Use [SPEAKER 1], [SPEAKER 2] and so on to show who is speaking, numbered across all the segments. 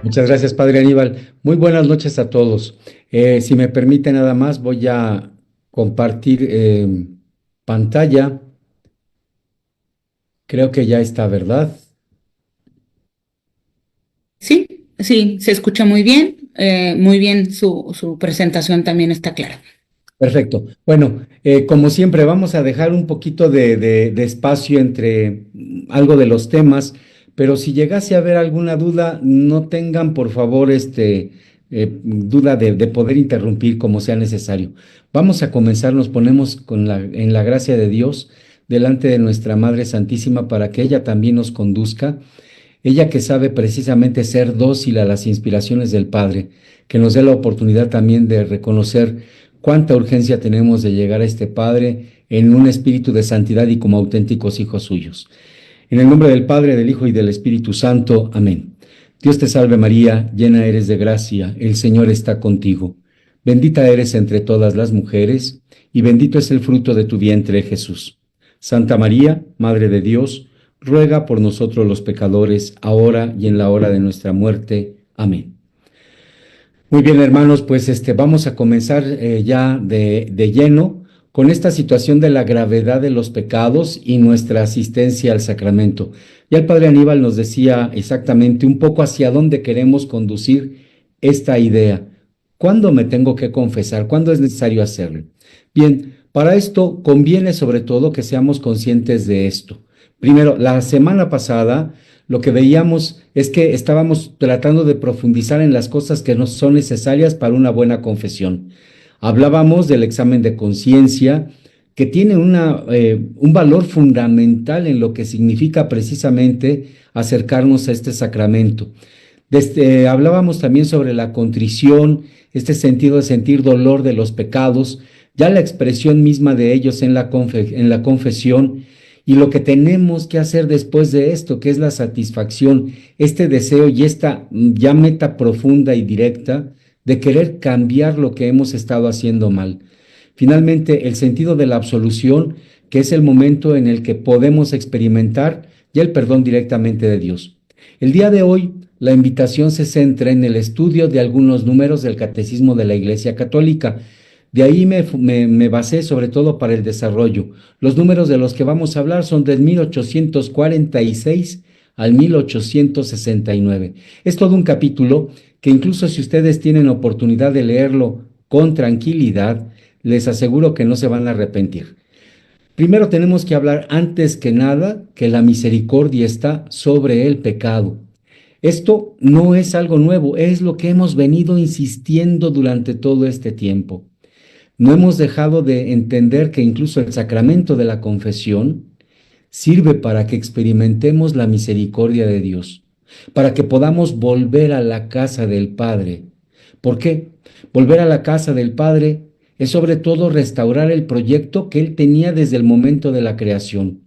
[SPEAKER 1] Muchas gracias, Padre Aníbal. Muy buenas noches a todos. Si me permite nada más, voy a compartir pantalla. Creo que ya está, ¿verdad?
[SPEAKER 2] Sí, sí, se escucha muy bien su presentación también está clara.
[SPEAKER 1] Perfecto. Bueno, como siempre, vamos a dejar un poquito de espacio entre algo de los temas, pero si llegase a haber alguna duda, no tengan, por favor, duda de poder interrumpir como sea necesario. Vamos a comenzar, nos ponemos en la gracia de Dios delante de nuestra Madre Santísima para que ella también nos conduzca, ella que sabe precisamente ser dócil a las inspiraciones del Padre, que nos dé la oportunidad también de reconocer cuánta urgencia tenemos de llegar a este Padre en un espíritu de santidad y como auténticos hijos suyos. En el nombre del Padre, del Hijo y del Espíritu Santo. Amén. Dios te salve María, llena eres de gracia, el Señor está contigo. Bendita eres entre todas las mujeres, y bendito es el fruto de tu vientre, Jesús. Santa María, Madre de Dios, ruega por nosotros los pecadores, ahora y en la hora de nuestra muerte. Amén. Muy bien, hermanos, pues vamos a comenzar ya de lleno con esta situación de la gravedad de los pecados y nuestra asistencia al sacramento. Ya el padre Aníbal nos decía exactamente un poco hacia dónde queremos conducir esta idea. ¿Cuándo me tengo que confesar? ¿Cuándo es necesario hacerlo? Bien, para esto conviene sobre todo que seamos conscientes de esto. Primero, la semana pasada lo que veíamos es que estábamos tratando de profundizar en las cosas que nos son necesarias para una buena confesión. Hablábamos del examen de conciencia, que tiene un valor fundamental en lo que significa precisamente acercarnos a este sacramento. Hablábamos también sobre la contrición, este sentido de sentir dolor de los pecados, ya la expresión misma de ellos en en la confesión, y lo que tenemos que hacer después de esto, que es la satisfacción, este deseo y esta ya meta profunda y directa de querer cambiar lo que hemos estado haciendo mal. Finalmente, el sentido de la absolución, que es el momento en el que podemos experimentar ya el perdón directamente de Dios. El día de hoy, la invitación se centra en el estudio de algunos números del Catecismo de la Iglesia Católica. De ahí me basé sobre todo para el desarrollo. Los números de los que vamos a hablar son del 1846 al 1869. Es todo un capítulo que incluso si ustedes tienen oportunidad de leerlo con tranquilidad, les aseguro que no se van a arrepentir. Primero tenemos que hablar antes que nada que la misericordia está sobre el pecado. Esto no es algo nuevo, es lo que hemos venido insistiendo durante todo este tiempo. No hemos dejado de entender que incluso el sacramento de la confesión sirve para que experimentemos la misericordia de Dios, para que podamos volver a la casa del Padre. ¿Por qué? Volver a la casa del Padre es sobre todo restaurar el proyecto que Él tenía desde el momento de la creación.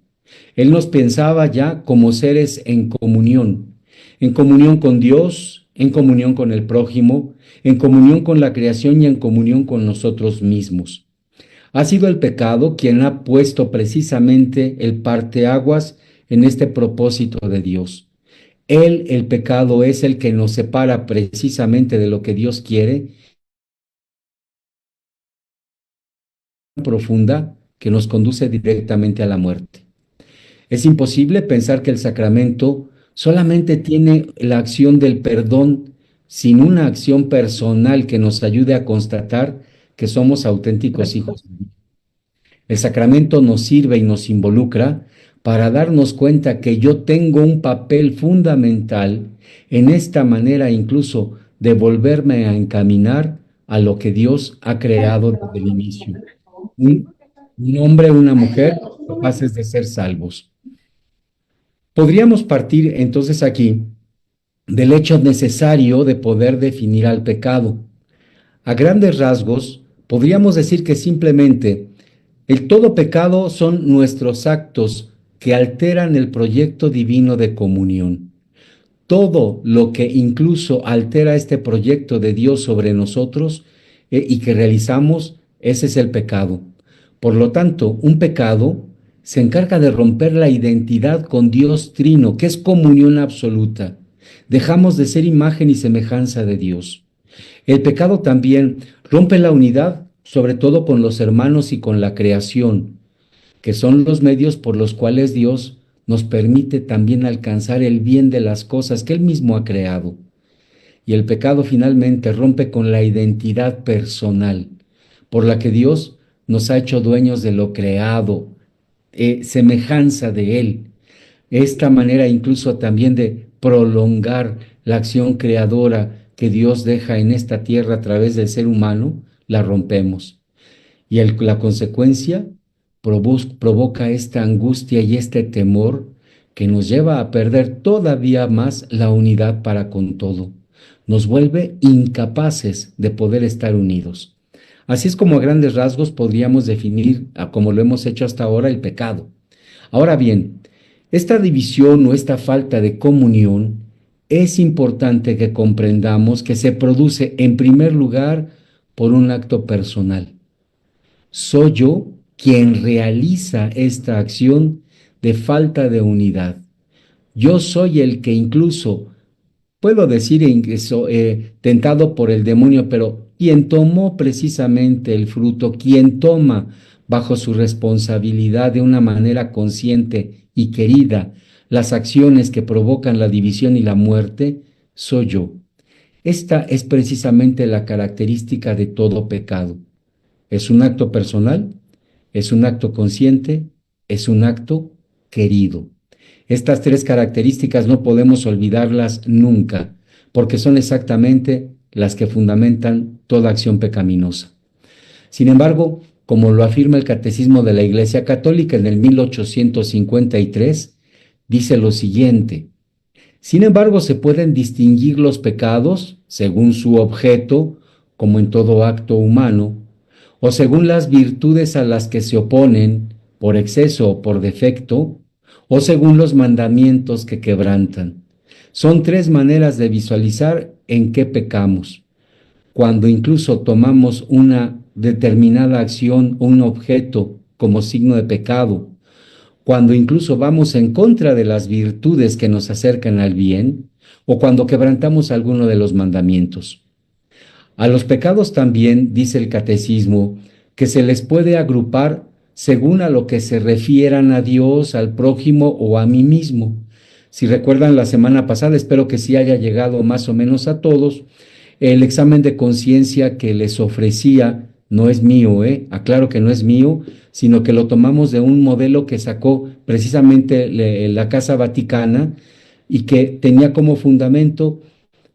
[SPEAKER 1] Él nos pensaba ya como seres en comunión con Dios, en comunión con el prójimo, en comunión con la creación y en comunión con nosotros mismos. Ha sido el pecado quien ha puesto precisamente el parteaguas en este propósito de Dios. Él, el pecado, es el que nos separa precisamente de lo que Dios quiere, profunda, que nos conduce directamente a la muerte. Es imposible pensar que el sacramento solamente tiene la acción del perdón sin una acción personal que nos ayude a constatar que somos auténticos hijos. El sacramento nos sirve y nos involucra para darnos cuenta que yo tengo un papel fundamental en esta manera incluso de volverme a encaminar a lo que Dios ha creado desde el inicio. Un hombre, una mujer capaces de ser salvos. Podríamos partir entonces aquí del hecho necesario de poder definir al pecado. A grandes rasgos, podríamos decir que simplemente el todo pecado son nuestros actos que alteran el proyecto divino de comunión. Todo lo que incluso altera este proyecto de Dios sobre nosotros y que realizamos, ese es el pecado. Por lo tanto, un pecado se encarga de romper la identidad con Dios Trino, que es comunión absoluta. Dejamos de ser imagen y semejanza de Dios. El pecado también rompe la unidad, sobre todo con los hermanos y con la creación, que son los medios por los cuales Dios nos permite también alcanzar el bien de las cosas que Él mismo ha creado. Y el pecado finalmente rompe con la identidad personal, por la que Dios nos ha hecho dueños de lo creado, semejanza de Él. Esta manera incluso también de prolongar la acción creadora que Dios deja en esta tierra a través del ser humano, la rompemos. Y la consecuencia provoca esta angustia y este temor que nos lleva a perder todavía más la unidad para con todo. Nos vuelve incapaces de poder estar unidos. Así es como a grandes rasgos podríamos definir, como lo hemos hecho hasta ahora, el pecado. Ahora bien, esta división o esta falta de comunión es importante que comprendamos que se produce en primer lugar por un acto personal. Soy yo quien realiza esta acción de falta de unidad. Yo soy el que incluso, puedo decir, tentado por el demonio, pero quien tomó precisamente el fruto, quien toma bajo su responsabilidad de una manera consciente y querida las acciones que provocan la división y la muerte, soy yo. Esta es precisamente la característica de todo pecado. Es un acto personal, es un acto consciente, es un acto querido. Estas tres características no podemos olvidarlas nunca, porque son exactamente las que fundamentan toda acción pecaminosa. Sin embargo, como lo afirma el Catecismo de la Iglesia Católica en el 1853, dice lo siguiente: sin embargo, se pueden distinguir los pecados según su objeto, como en todo acto humano, o según las virtudes a las que se oponen, por exceso o por defecto, o según los mandamientos que quebrantan. Son tres maneras de visualizar en qué pecamos. Cuando incluso tomamos una determinada acción o un objeto como signo de pecado, cuando incluso vamos en contra de las virtudes que nos acercan al bien, o cuando quebrantamos alguno de los mandamientos. A los pecados también, dice el catecismo, que se les puede agrupar según a lo que se refieran a Dios, al prójimo o a mí mismo. Si recuerdan la semana pasada, espero que sí haya llegado más o menos a todos, el examen de conciencia que les ofrecía no es mío, aclaro que no es mío, sino que lo tomamos de un modelo que sacó precisamente la Casa Vaticana y que tenía como fundamento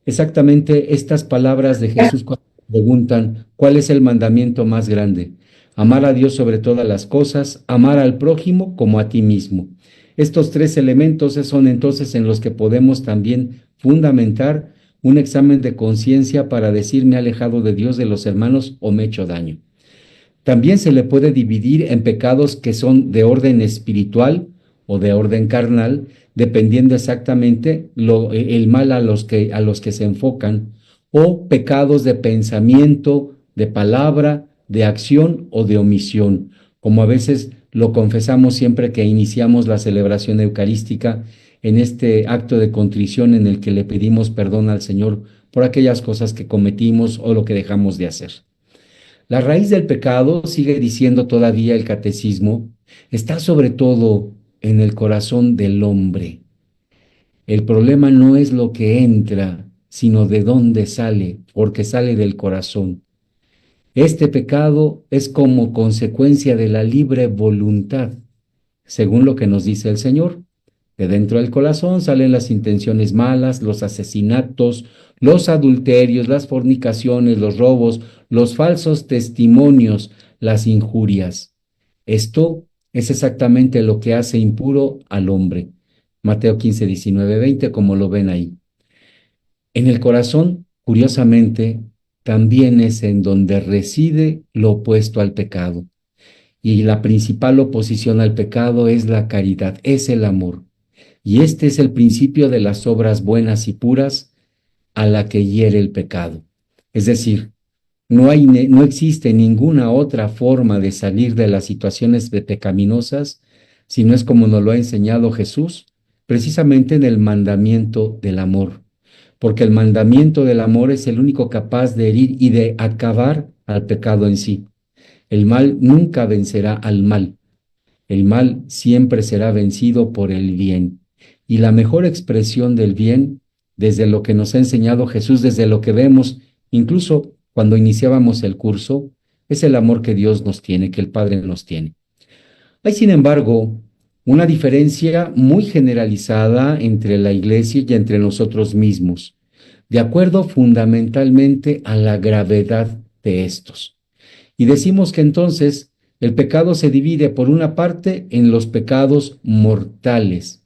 [SPEAKER 1] exactamente estas palabras de Jesús cuando preguntan, ¿cuál es el mandamiento más grande? Amar a Dios sobre todas las cosas, amar al prójimo como a ti mismo. Estos tres elementos son entonces en los que podemos también fundamentar un examen de conciencia para decir me he alejado de Dios, de los hermanos o me he hecho daño. También se le puede dividir en pecados que son de orden espiritual o de orden carnal, dependiendo exactamente el mal a los que se enfocan, o pecados de pensamiento, de palabra, de acción o de omisión, como a veces lo confesamos siempre que iniciamos la celebración eucarística en este acto de contrición en el que le pedimos perdón al Señor por aquellas cosas que cometimos o lo que dejamos de hacer. La raíz del pecado, sigue diciendo todavía el catecismo, está sobre todo en el corazón del hombre. El problema no es lo que entra, sino de dónde sale, porque sale del corazón. Este pecado es como consecuencia de la libre voluntad, según lo que nos dice el Señor. De dentro del corazón salen las intenciones malas, los asesinatos, los adulterios, las fornicaciones, los robos, los falsos testimonios, las injurias. Esto es exactamente lo que hace impuro al hombre. Mateo 15, 19, 20, como lo ven ahí. En el corazón, curiosamente, también es en donde reside lo opuesto al pecado. Y la principal oposición al pecado es la caridad, es el amor. Y este es el principio de las obras buenas y puras a la que hiere el pecado. Es decir, no existe ninguna otra forma de salir de las situaciones pecaminosas si no es como nos lo ha enseñado Jesús, precisamente en el mandamiento del amor, porque el mandamiento del amor es el único capaz de herir y de acabar al pecado en sí. El mal nunca vencerá al mal. El mal siempre será vencido por el bien. Y la mejor expresión del bien, desde lo que nos ha enseñado Jesús, desde lo que vemos, incluso cuando iniciábamos el curso, es el amor que Dios nos tiene, que el Padre nos tiene. Hay, sin embargo, una diferencia muy generalizada entre la Iglesia y entre nosotros mismos, de acuerdo fundamentalmente a la gravedad de estos. Y decimos que entonces el pecado se divide por una parte en los pecados mortales.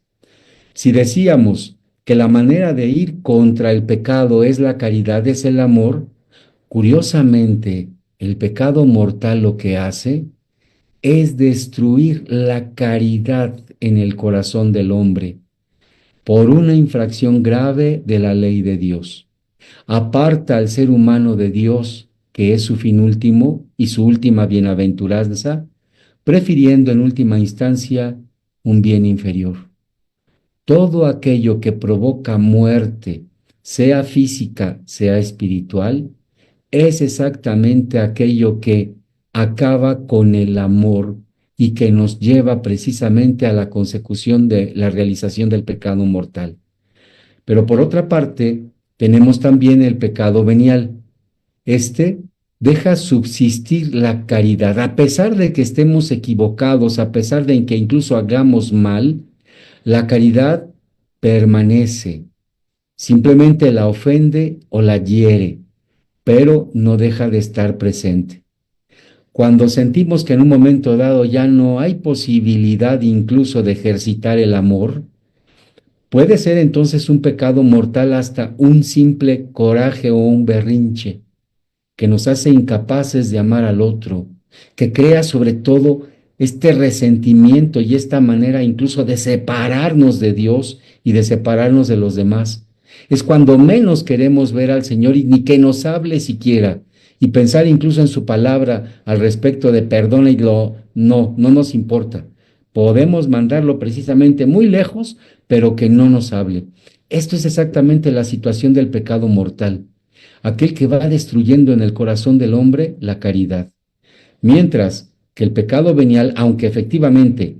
[SPEAKER 1] Si decíamos que la manera de ir contra el pecado es la caridad, es el amor, curiosamente, el pecado mortal lo que hace es destruir la caridad en el corazón del hombre por una infracción grave de la ley de Dios. Aparta al ser humano de Dios, que es su fin último y su última bienaventuranza, prefiriendo en última instancia un bien inferior. Todo aquello que provoca muerte, sea física, sea espiritual, es exactamente aquello que acaba con el amor y que nos lleva precisamente a la consecución de la realización del pecado mortal. Pero por otra parte, tenemos también el pecado venial. Este deja subsistir la caridad, a pesar de que estemos equivocados, a pesar de que incluso hagamos mal, la caridad permanece. Simplemente la ofende o la hiere, pero no deja de estar presente. Cuando sentimos que en un momento dado ya no hay posibilidad incluso de ejercitar el amor, puede ser entonces un pecado mortal hasta un simple coraje o un berrinche que nos hace incapaces de amar al otro, que crea sobre todo este resentimiento y esta manera incluso de separarnos de Dios y de separarnos de los demás. Es cuando menos queremos ver al Señor y ni que nos hable siquiera y pensar incluso en su palabra al respecto de perdona y no nos importa. Podemos mandarlo precisamente muy lejos, pero que no nos hable. Esto es exactamente la situación del pecado mortal, aquel que va destruyendo en el corazón del hombre la caridad. Mientras que el pecado venial, aunque efectivamente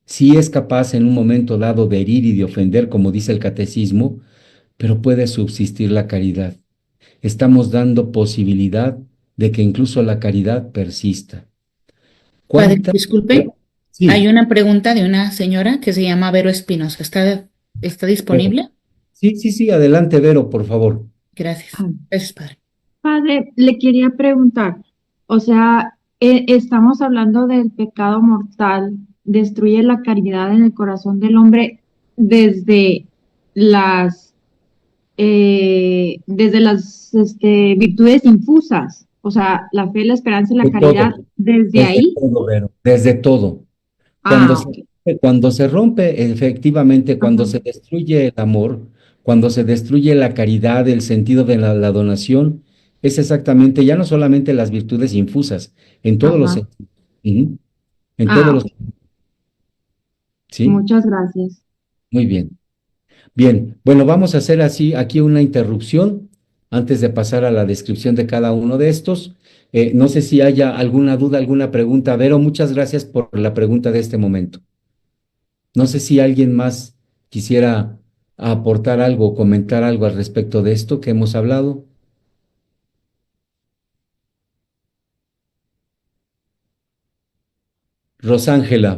[SPEAKER 1] sí es capaz en un momento dado de herir y de ofender, como dice el catecismo, pero puede subsistir la caridad. Estamos dando posibilidad de que incluso la caridad persista.
[SPEAKER 2] Padre,
[SPEAKER 1] ¿Cuánta?
[SPEAKER 2] disculpe, hay
[SPEAKER 1] Sí,
[SPEAKER 2] una pregunta de una señora que se llama Vero Espinosa. ¿Está
[SPEAKER 1] pero,
[SPEAKER 2] disponible?
[SPEAKER 1] sí, adelante, Vero, por favor.
[SPEAKER 2] Gracias.
[SPEAKER 3] Ah,
[SPEAKER 2] Gracias, padre.
[SPEAKER 3] Padre, le quería preguntar, o sea, estamos hablando del pecado mortal, destruye la caridad en el corazón del hombre desde las, virtudes infusas, o sea, la fe, la esperanza y la
[SPEAKER 1] De
[SPEAKER 3] caridad,
[SPEAKER 1] todo,
[SPEAKER 3] desde
[SPEAKER 1] desde
[SPEAKER 3] ahí.
[SPEAKER 1] todo, Vero, desde todo. Cuando
[SPEAKER 3] Ah,
[SPEAKER 1] se,
[SPEAKER 3] ok.
[SPEAKER 1] cuando se rompe, efectivamente, cuando
[SPEAKER 3] Ajá,
[SPEAKER 1] se destruye el amor, cuando se destruye la caridad, el sentido de la donación, es exactamente, ya no solamente las virtudes infusas, en todos los
[SPEAKER 3] ajá.
[SPEAKER 1] sentidos. Ujú. En todos
[SPEAKER 3] Ah,
[SPEAKER 1] los,
[SPEAKER 3] ok.
[SPEAKER 1] ¿sí?
[SPEAKER 3] Muchas gracias.
[SPEAKER 1] Muy bien. Bien, bueno, vamos a hacer así aquí una interrupción antes de pasar a la descripción de cada uno de estos. No sé si haya alguna duda, alguna pregunta. Vero, muchas gracias por la pregunta de este momento. No sé si alguien más quisiera aportar algo o comentar algo al respecto de esto que hemos hablado. Rosángela,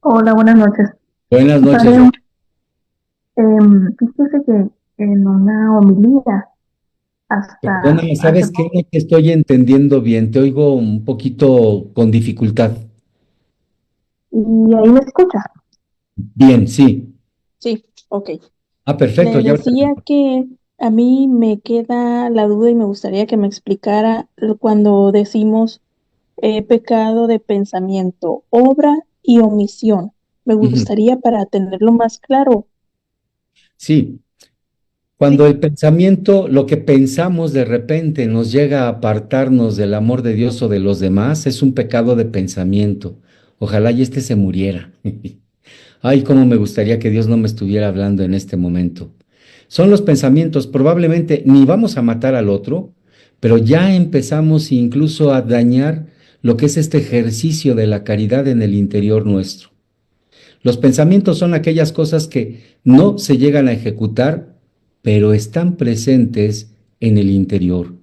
[SPEAKER 4] Hola, buenas noches.
[SPEAKER 1] buenas noches.
[SPEAKER 4] Padre, fíjese que en una homilía
[SPEAKER 1] Perdóname,
[SPEAKER 4] hace
[SPEAKER 1] ¿sabes qué?
[SPEAKER 4] poco,
[SPEAKER 1] No te estoy entendiendo bien, te oigo un poquito con dificultad.
[SPEAKER 4] y ahí me escucha.
[SPEAKER 1] Bien, sí.
[SPEAKER 4] Sí, ok.
[SPEAKER 1] Ah, perfecto,
[SPEAKER 4] Le
[SPEAKER 1] ya.
[SPEAKER 4] decía que a mí me queda la duda y me gustaría que me explicara cuando decimos pecado de pensamiento, obra y omisión. Me
[SPEAKER 1] Ujú.
[SPEAKER 4] gustaría para tenerlo más claro.
[SPEAKER 1] Sí, cuando
[SPEAKER 4] Sí.
[SPEAKER 1] el pensamiento, lo que pensamos de repente nos llega a apartarnos del amor de Dios o de los demás, es un pecado de pensamiento. Ojalá y este se muriera. Ay, cómo me gustaría que Dios no me estuviera hablando en este momento. Son los pensamientos, probablemente ni vamos a matar al otro, pero ya empezamos incluso a dañar lo que es este ejercicio de la caridad en el interior nuestro. Los pensamientos son aquellas cosas que no se llegan a ejecutar, pero están presentes en el interior.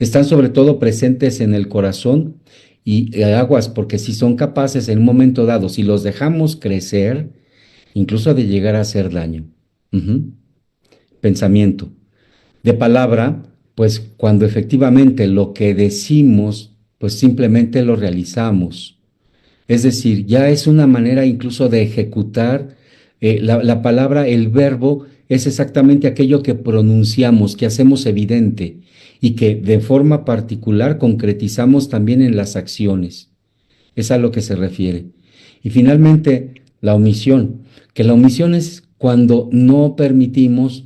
[SPEAKER 1] Están sobre todo presentes en el corazón y aguas, porque si son capaces en un momento dado, si los dejamos crecer, incluso de llegar a hacer daño. Ujú. Pensamiento. De palabra, pues cuando efectivamente lo que decimos, pues simplemente lo realizamos. Es decir, ya es una manera incluso de ejecutar la palabra, el verbo es exactamente aquello que pronunciamos, que hacemos evidente y que de forma particular concretizamos también en las acciones. Es a lo que se refiere. Y finalmente, la omisión, que la omisión es cuando no permitimos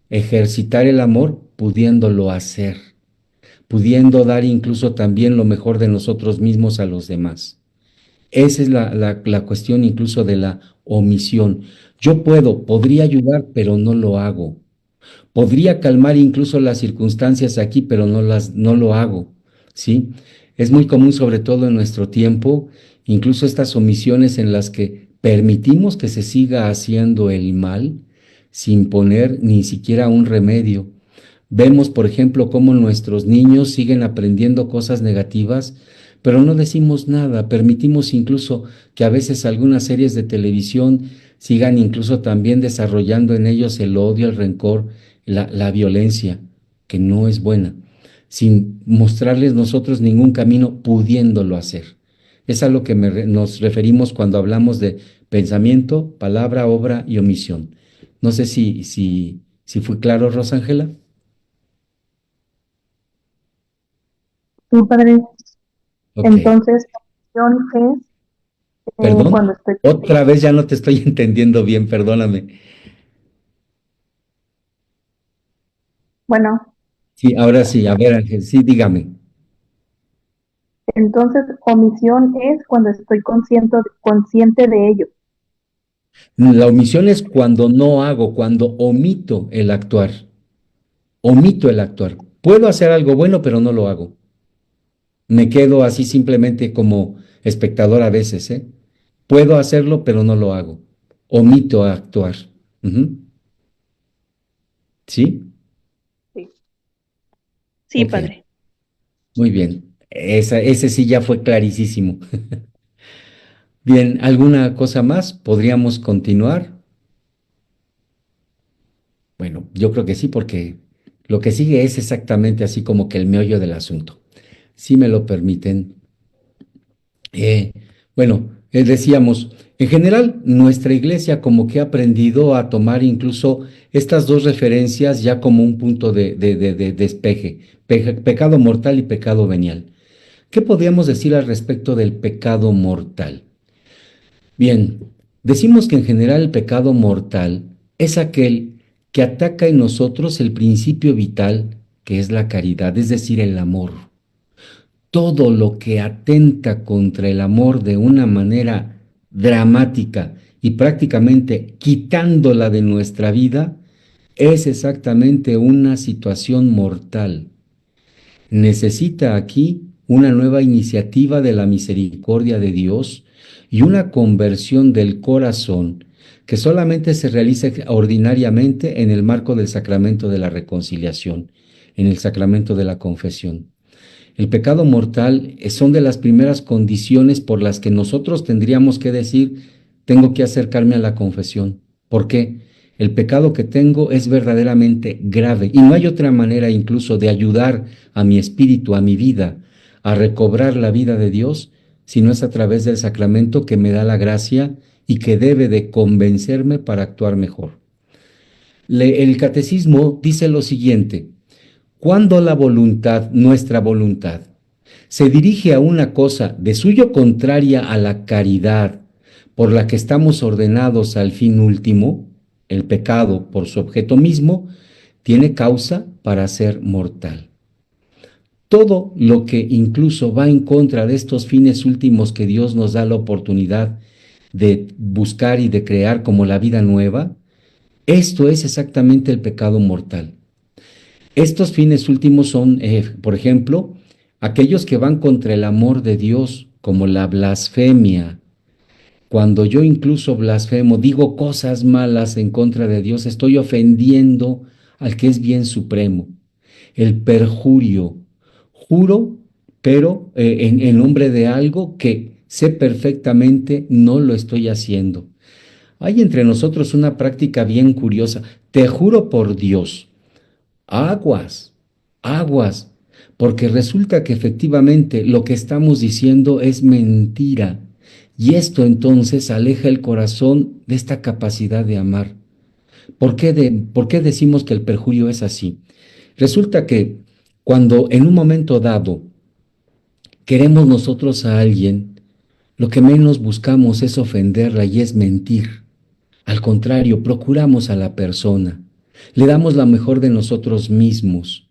[SPEAKER 1] ejercitar el amor pudiéndolo hacer, pudiendo dar incluso también lo mejor de nosotros mismos a los demás. Esa es la cuestión incluso de la omisión. Yo podría ayudar, pero no lo hago. Podría calmar incluso las circunstancias aquí, pero no lo hago, ¿sí? Es muy común, sobre todo en nuestro tiempo, incluso estas omisiones en las que permitimos que se siga haciendo el mal sin poner ni siquiera un remedio. Vemos, por ejemplo, cómo nuestros niños siguen aprendiendo cosas negativas, pero no decimos nada. Permitimos incluso que a veces algunas series de televisión sigan incluso también desarrollando en ellos el odio, el rencor, la violencia, que no es buena, sin mostrarles nosotros ningún camino pudiéndolo hacer. Es a lo que nos referimos cuando hablamos de pensamiento, palabra, obra y omisión. No sé si fue claro, Rosángela.
[SPEAKER 4] Sí, padre.
[SPEAKER 1] Ok,
[SPEAKER 4] Entonces, la opción es cuando
[SPEAKER 1] perdón.
[SPEAKER 4] estoy,
[SPEAKER 1] Otra vez ya no te estoy entendiendo bien, perdóname.
[SPEAKER 4] bueno,
[SPEAKER 1] Sí, ahora sí, a ver, Ángel, sí, dígame.
[SPEAKER 4] entonces omisión es cuando estoy consciente de ello.
[SPEAKER 1] La omisión es cuando no hago, cuando omito el actuar. Omito el actuar. Puedo hacer algo bueno, pero no lo hago. Me quedo así simplemente como espectador a veces, ¿eh? Puedo hacerlo, pero no lo hago. Omito actuar. Ujú. ¿Sí?
[SPEAKER 4] Sí, sí,
[SPEAKER 1] Ok,
[SPEAKER 4] padre.
[SPEAKER 1] muy bien. Ese sí ya fue clarísimo. Bien, ¿alguna cosa más? ¿Podríamos continuar? Bueno, yo creo que sí, porque lo que sigue es exactamente así como que el meollo del asunto. Si me lo permiten. Eh, decíamos, en general, nuestra iglesia como que ha aprendido a tomar incluso estas dos referencias ya como un punto de despeje, pecado mortal y pecado venial. ¿Qué podríamos decir al respecto del pecado mortal? Bien, decimos que en general el pecado mortal es aquel que ataca en nosotros el principio vital que es la caridad, es decir, el amor. Todo lo que atenta contra el amor de una manera dramática y prácticamente quitándola de nuestra vida es exactamente una situación mortal. Necesita aquí una nueva iniciativa de la misericordia de Dios y una conversión del corazón que solamente se realiza ordinariamente en el marco del sacramento de la reconciliación, en el sacramento de la confesión. El pecado mortal son de las primeras condiciones por las que nosotros tendríamos que decir, tengo que acercarme a la confesión. ¿Por qué? El pecado que tengo es verdaderamente grave y no hay otra manera incluso de ayudar a mi espíritu, a mi vida, a recobrar la vida de Dios, si no es a través del sacramento que me da la gracia y que debe de convencerme para actuar mejor. El catecismo dice lo siguiente: cuando la voluntad, nuestra voluntad, se dirige a una cosa de suyo contraria a la caridad por la que estamos ordenados al fin último, el pecado por su objeto mismo, tiene causa para ser mortal. todo lo que incluso va en contra de estos fines últimos que Dios nos da la oportunidad de buscar y de crear como la vida nueva, esto es exactamente el pecado mortal. Estos fines últimos son, por ejemplo, aquellos que van contra el amor de Dios, como la blasfemia. Cuando yo incluso blasfemo, digo cosas malas en contra de Dios, estoy ofendiendo al que es bien supremo. El perjurio, juro, pero en nombre de algo que sé perfectamente no lo estoy haciendo. Hay entre nosotros una práctica bien curiosa. Te juro por Dios, aguas, aguas, porque resulta que efectivamente lo que estamos diciendo es mentira. Y esto entonces aleja el corazón de esta capacidad de amar. ¿Por qué decimos que el perjurio es así? Resulta que cuando en un momento dado queremos nosotros a alguien, lo que menos buscamos es ofenderla y es mentir. Al contrario, procuramos a la persona, le damos la mejor de nosotros mismos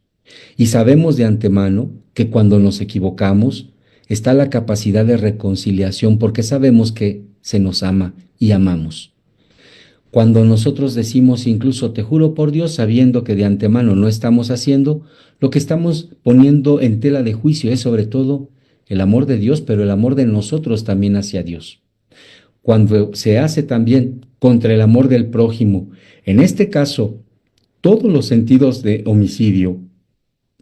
[SPEAKER 1] y sabemos de antemano que cuando nos equivocamos está la capacidad de reconciliación porque sabemos que se nos ama y amamos. Cuando nosotros decimos incluso te juro por Dios, sabiendo que de antemano no estamos haciendo, lo que estamos poniendo en tela de juicio es sobre todo el amor de Dios, pero el amor de nosotros también hacia Dios. Cuando se hace también contra el amor del prójimo, en este caso, todos los sentidos de homicidio,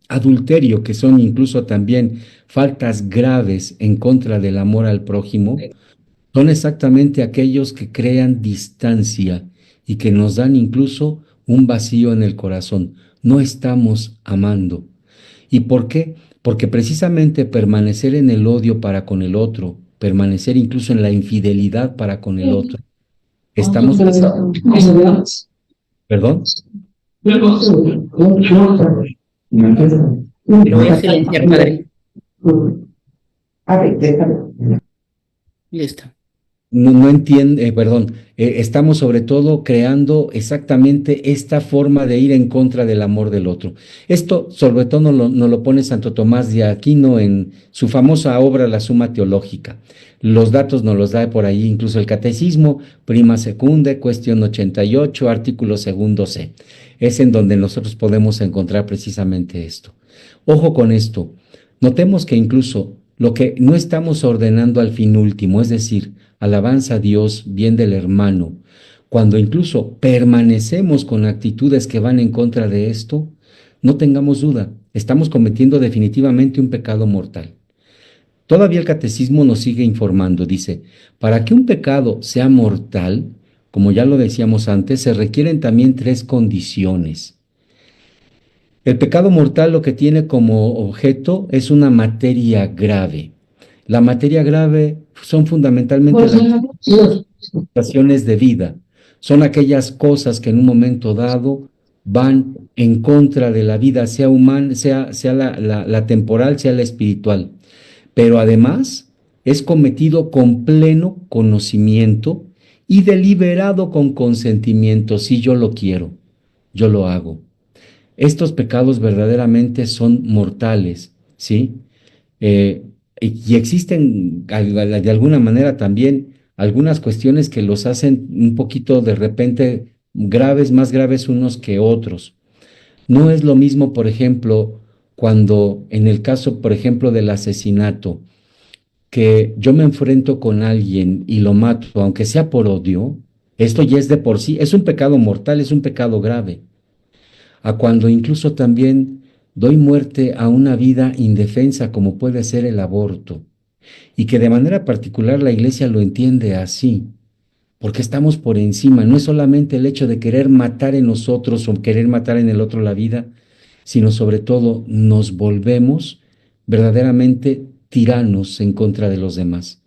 [SPEAKER 1] adulterio, que son incluso también faltas graves en contra del amor al prójimo, son exactamente aquellos que crean distancia y que nos dan incluso un vacío en el corazón. No estamos amando. ¿Y por qué? Porque precisamente permanecer en el odio para con el otro, permanecer incluso en la infidelidad para con el otro, estamos... ¿Perdón?
[SPEAKER 2] Lo voy a silenciar, padre. Listo.
[SPEAKER 1] No entiende, perdón, estamos sobre todo creando exactamente esta forma de ir en contra del amor del otro. Esto sobre todo nos lo pone Santo Tomás de Aquino en su famosa obra La Suma Teológica. Los datos nos los da por ahí incluso el Catecismo, prima secunda, cuestión 88, artículo segundo C. Es en donde nosotros podemos encontrar precisamente esto. Ojo con esto, notemos que incluso lo que no estamos ordenando al fin último, es decir, alabanza a Dios, bien del hermano, cuando incluso permanecemos con actitudes que van en contra de esto, no tengamos duda, estamos cometiendo definitivamente un pecado mortal. Todavía el catecismo nos sigue informando, dice, para que un pecado sea mortal, como ya lo decíamos antes, se requieren también 3 condiciones. El pecado mortal lo que tiene como objeto es una materia grave. La materia grave son fundamentalmente las situaciones de vida. Son aquellas cosas que en un momento dado van en contra de la vida, sea humana, sea la temporal, sea la espiritual. Pero además es cometido con pleno conocimiento y deliberado con consentimiento. Si yo lo quiero, yo lo hago. Estos pecados verdaderamente son mortales, ¿sí? Y existen de alguna manera también algunas cuestiones que los hacen un poquito de repente graves, más graves unos que otros. No es lo mismo, por ejemplo, cuando en el caso, por ejemplo, del asesinato, que yo me enfrento con alguien y lo mato, aunque sea por odio, esto ya es de por sí, es un pecado mortal, es un pecado grave. A cuando incluso también doy muerte a una vida indefensa como puede ser el aborto, y que de manera particular la Iglesia lo entiende así, porque estamos por encima, no es solamente el hecho de querer matar en nosotros o querer matar en el otro la vida, sino sobre todo nos volvemos verdaderamente tiranos en contra de los demás.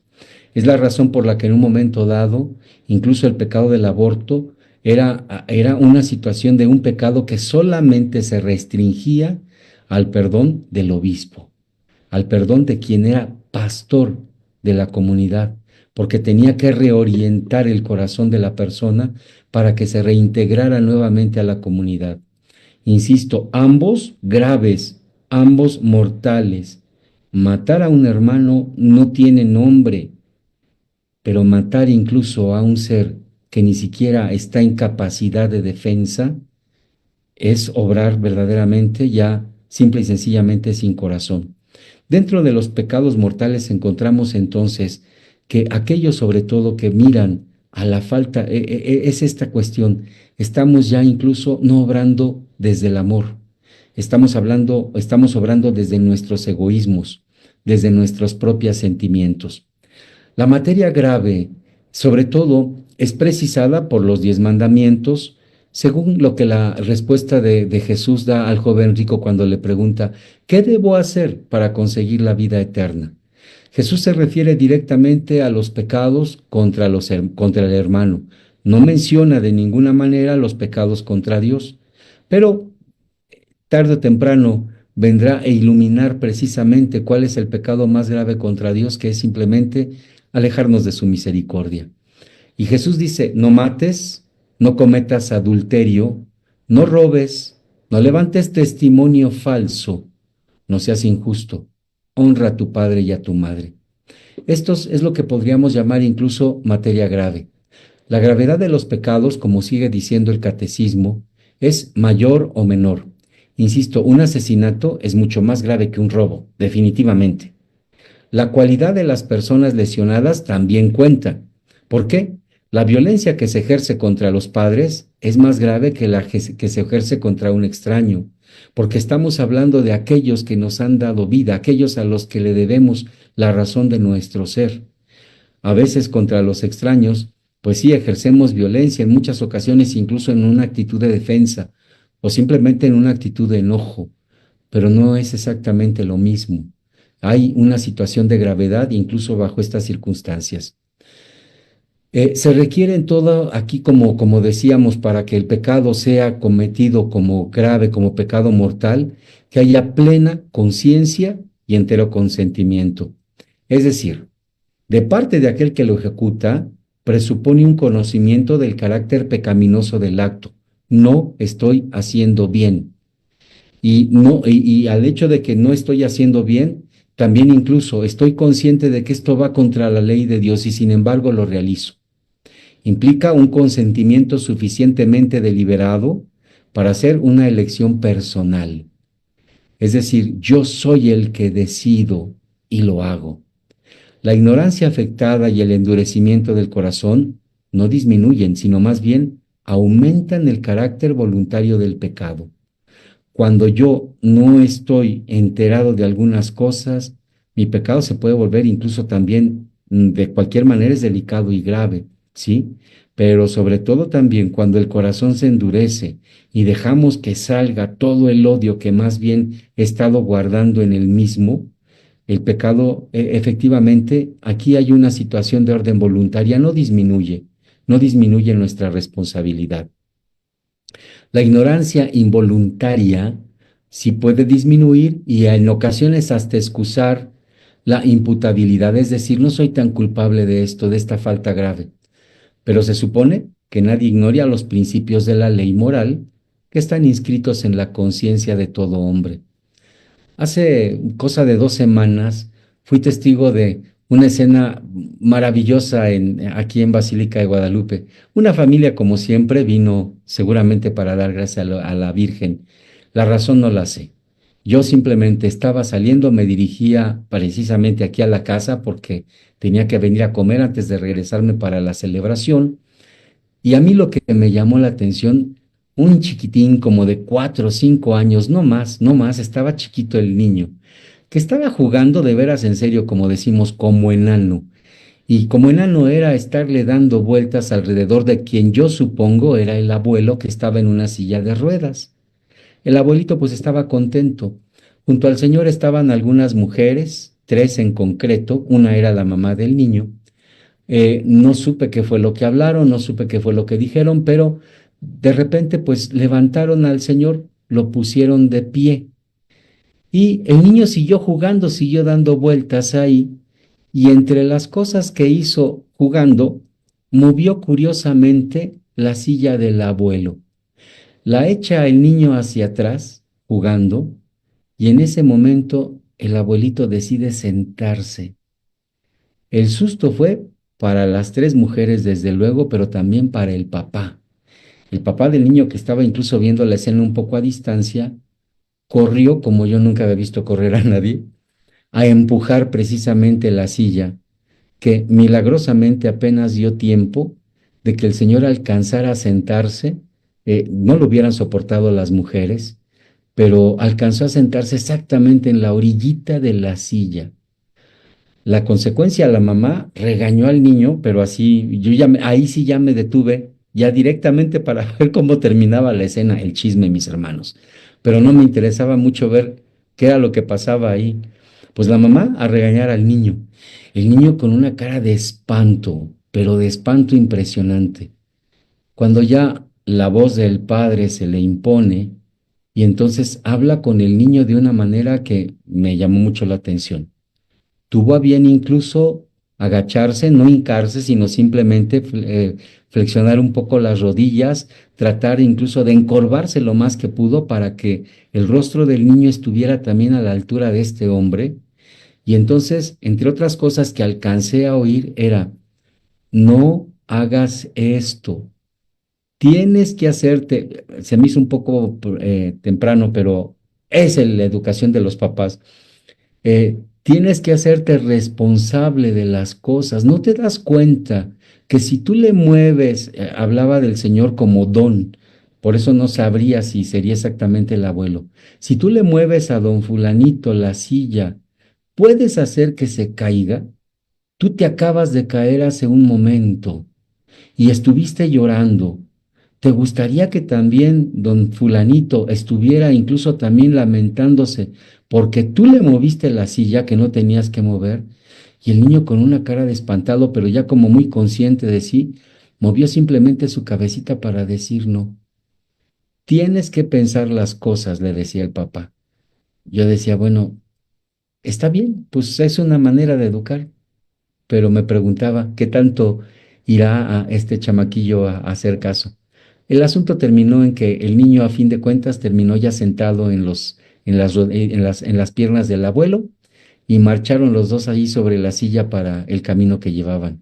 [SPEAKER 1] Es la razón por la que en un momento dado, incluso el pecado del aborto era una situación de un pecado que solamente se restringía al perdón del obispo, al perdón de quien era pastor de la comunidad, porque tenía que reorientar el corazón de la persona para que se reintegrara nuevamente a la comunidad. Insisto, ambos graves, ambos mortales. Matar a un hermano no tiene nombre, pero matar incluso a un ser que ni siquiera está en capacidad de defensa es obrar verdaderamente ya simple y sencillamente sin corazón. Dentro de los pecados mortales encontramos entonces que aquellos sobre todo que miran a la falta, es esta cuestión, estamos ya incluso no obrando desde el amor, estamos obrando desde nuestros egoísmos, desde nuestros propios sentimientos. La materia grave, sobre todo, es precisada por los 10 mandamientos, según lo que la respuesta de Jesús da al joven rico cuando le pregunta, ¿qué debo hacer para conseguir la vida eterna? Jesús se refiere directamente a los pecados contra el hermano. No menciona de ninguna manera los pecados contra Dios, pero tarde o temprano vendrá a iluminar precisamente cuál es el pecado más grave contra Dios, que es simplemente alejarnos de su misericordia. Y Jesús dice, no mates, no cometas adulterio, no robes, no levantes testimonio falso, no seas injusto, honra a tu padre y a tu madre. Esto es lo que podríamos llamar incluso materia grave. La gravedad de los pecados, como sigue diciendo el catecismo, es mayor o menor. Insisto, un asesinato es mucho más grave que un robo, definitivamente. La cualidad de las personas lesionadas también cuenta. ¿Por qué? La violencia que se ejerce contra los padres es más grave que la que se ejerce contra un extraño, porque estamos hablando de aquellos que nos han dado vida, aquellos a los que le debemos la razón de nuestro ser. A veces contra los extraños, pues sí, ejercemos violencia en muchas ocasiones, incluso en una actitud de defensa o simplemente en una actitud de enojo, pero no es exactamente lo mismo. Hay una situación de gravedad incluso bajo estas circunstancias. Se requiere en todo aquí, como decíamos, para que el pecado sea cometido como grave, como pecado mortal, que haya plena conciencia y entero consentimiento. Es decir, de parte de aquel que lo ejecuta, presupone un conocimiento del carácter pecaminoso del acto. No estoy haciendo bien. Y al hecho de que no estoy haciendo bien, también incluso estoy consciente de que esto va contra la ley de Dios y sin embargo lo realizo. Implica un consentimiento suficientemente deliberado para hacer una elección personal. Es decir, yo soy el que decido y lo hago. La ignorancia afectada y el endurecimiento del corazón no disminuyen, sino más bien aumentan el carácter voluntario del pecado. Cuando yo no estoy enterado de algunas cosas, mi pecado se puede volver incluso también, de cualquier manera es delicado y grave, ¿sí? Pero sobre todo también cuando el corazón se endurece y dejamos que salga todo el odio que más bien he estado guardando en el mismo, el pecado, efectivamente, aquí hay una situación de orden voluntaria, no disminuye nuestra responsabilidad. La ignorancia involuntaria sí puede disminuir y en ocasiones hasta excusar la imputabilidad, es decir, no soy tan culpable de esto, de esta falta grave. Pero se supone que nadie ignora los principios de la ley moral que están inscritos en la conciencia de todo hombre. Hace cosa de 2 semanas fui testigo de una escena maravillosa aquí en Basílica de Guadalupe. Una familia, como siempre, vino seguramente para dar gracias a la Virgen. La razón no la sé. Yo simplemente estaba saliendo, me dirigía precisamente aquí a la casa porque tenía que venir a comer antes de regresarme para la celebración. Y a mí lo que me llamó la atención, un chiquitín como de 4 o 5 años, no más, estaba chiquito el niño, que estaba jugando de veras en serio, como decimos, como enano. Y como enano era estarle dando vueltas alrededor de quien yo supongo era el abuelo que estaba en una silla de ruedas. El abuelito pues estaba contento. Junto al señor estaban algunas mujeres, 3 en concreto, una era la mamá del niño. No supe qué fue lo que hablaron, no supe qué fue lo que dijeron, pero de repente pues levantaron al señor, lo pusieron de pie y el niño siguió jugando, siguió dando vueltas ahí y entre las cosas que hizo jugando, movió curiosamente la silla del abuelo. La echa el niño hacia atrás, jugando, y en ese momento el abuelito decide sentarse. El susto fue para las tres mujeres, desde luego, pero también para el papá. El papá del niño, que estaba incluso viendo la escena un poco a distancia, corrió, como yo nunca había visto correr a nadie, a empujar precisamente la silla, que milagrosamente apenas dio tiempo de que el señor alcanzara a sentarse. No lo hubieran soportado las mujeres, pero alcanzó a sentarse exactamente en la orillita de la silla. La consecuencia, la mamá regañó al niño, pero así, ahí sí ya me detuve, ya directamente para ver cómo terminaba la escena, el chisme, mis hermanos. Pero no me interesaba mucho ver qué era lo que pasaba ahí. Pues la mamá a regañar al niño. El niño con una cara de espanto, pero de espanto impresionante. Cuando ya la voz del padre se le impone y entonces habla con el niño de una manera que me llamó mucho la atención. Tuvo a bien incluso agacharse, no hincarse, sino simplemente flexionar un poco las rodillas, tratar incluso de encorvarse lo más que pudo para que el rostro del niño estuviera también a la altura de este hombre. Y entonces, entre otras cosas que alcancé a oír, era: no hagas esto, tienes que hacerte. Se me hizo un poco temprano, pero es la educación de los papás. Tienes que hacerte responsable de las cosas. ¿No te das cuenta que si tú le mueves, hablaba del Señor como don, por eso no sabría si sería exactamente el abuelo, si tú le mueves a don fulanito la silla, puedes hacer que se caiga? Tú te acabas de caer hace un momento y estuviste llorando. ¿Te gustaría que también don fulanito estuviera incluso también lamentándose porque tú le moviste la silla que no tenías que mover? Y el niño, con una cara de espantado, pero ya como muy consciente de sí, movió simplemente su cabecita para decir no. Tienes que pensar las cosas, le decía el papá. Yo decía, bueno, está bien, pues es una manera de educar, pero me preguntaba qué tanto irá a este chamaquillo a hacer caso. El asunto terminó en que el niño, a fin de cuentas, terminó ya sentado en las piernas del abuelo, y marcharon los dos allí sobre la silla para el camino que llevaban.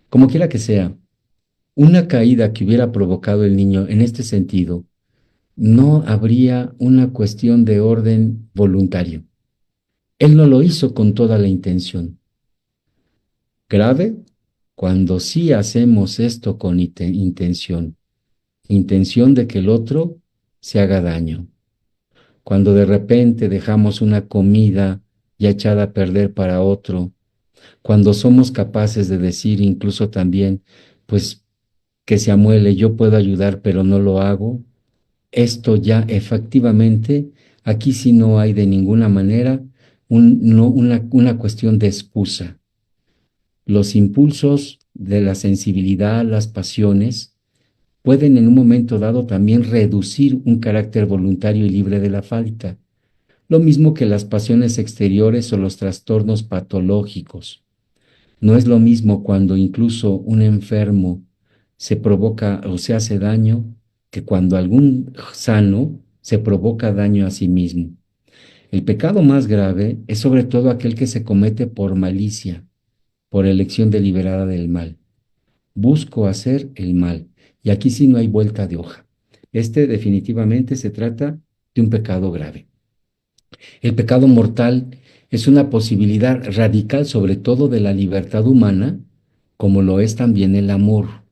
[SPEAKER 1] Como quiera que sea, una caída que hubiera provocado el niño en este sentido, no habría una cuestión de orden voluntario. Él no lo hizo con toda la intención. Grave cuando sí hacemos esto con intención de que el otro se haga daño. Cuando de repente dejamos una comida ya echada a perder para otro, cuando somos capaces de decir incluso también, pues que se amuele, yo puedo ayudar, pero no lo hago, esto ya efectivamente, aquí sí no hay de ninguna manera una cuestión de excusa. Los impulsos de la sensibilidad, las pasiones, pueden en un momento dado también reducir un carácter voluntario y libre de la falta, lo mismo que las pasiones exteriores o los trastornos patológicos. No es lo mismo cuando incluso un enfermo se provoca o se hace daño, que cuando algún sano se provoca daño a sí mismo. El pecado más grave es sobre todo aquel que se comete por malicia, por elección deliberada del mal. Busco hacer el mal, y aquí sí no hay vuelta de hoja. Este definitivamente se trata de un pecado grave. El pecado mortal es una posibilidad radical, sobre todo de la libertad humana, como lo es también el amor.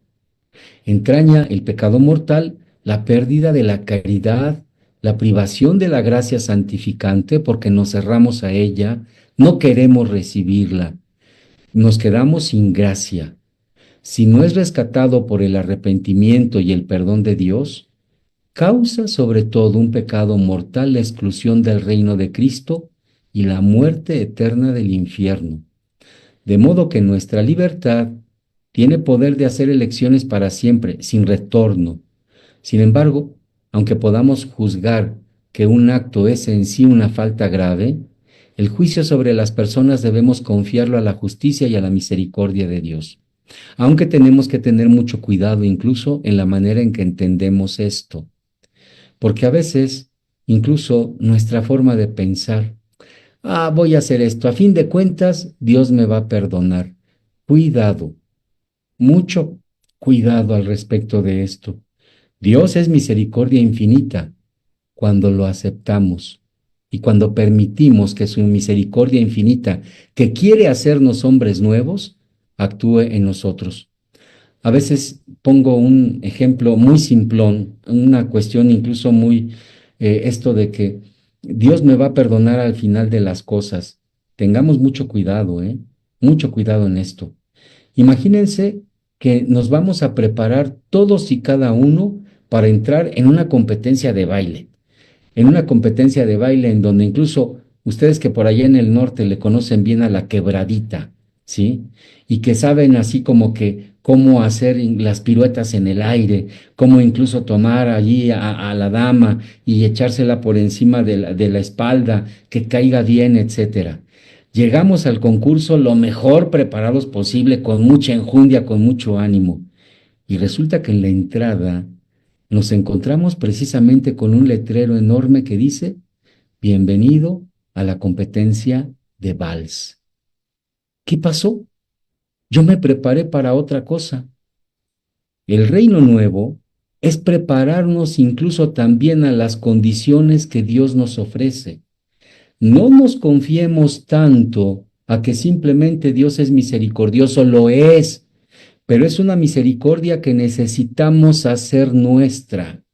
[SPEAKER 1] Entraña el pecado mortal la pérdida de la caridad, la privación de la gracia santificante, porque nos cerramos a ella, no queremos recibirla, nos quedamos sin gracia. Si no es rescatado por el arrepentimiento y el perdón de Dios, causa sobre todo un pecado mortal la exclusión del reino de Cristo y la muerte eterna del infierno. De modo que nuestra libertad tiene poder de hacer elecciones para siempre, sin retorno. Sin embargo, aunque podamos juzgar que un acto es en sí una falta grave, el juicio sobre las personas debemos confiarlo a la justicia y a la misericordia de Dios. Aunque tenemos que tener mucho cuidado incluso en la manera en que entendemos esto, porque a veces incluso nuestra forma de pensar. Ah, voy a hacer esto. A fin de cuentas, Dios me va a perdonar. Cuidado, mucho cuidado al respecto de esto. Dios es misericordia infinita cuando lo aceptamos y cuando permitimos que su misericordia infinita, que quiere hacernos hombres nuevos, actúe en nosotros. A veces pongo un ejemplo muy simplón, una cuestión incluso muy, esto de que Dios me va a perdonar al final de las cosas. Tengamos mucho cuidado, ¿eh? Mucho cuidado en esto. Imagínense que nos vamos a preparar todos y cada uno para entrar en una competencia de baile, en donde incluso ustedes que por allá en el norte le conocen bien a la quebradita, ¿sí? Y que saben así como que cómo hacer las piruetas en el aire, cómo incluso tomar allí a la dama y echársela por encima de la espalda, que caiga bien, etcétera. Llegamos al concurso lo mejor preparados posible, con mucha enjundia, con mucho ánimo. Y resulta que en la entrada nos encontramos precisamente con un letrero enorme que dice, bienvenido a la competencia de vals. ¿Qué pasó? Yo me preparé para otra cosa. El reino nuevo es prepararnos incluso también a las condiciones que Dios nos ofrece. No nos confiemos tanto a que simplemente Dios es misericordioso, lo es, pero es una misericordia que necesitamos hacer nuestra.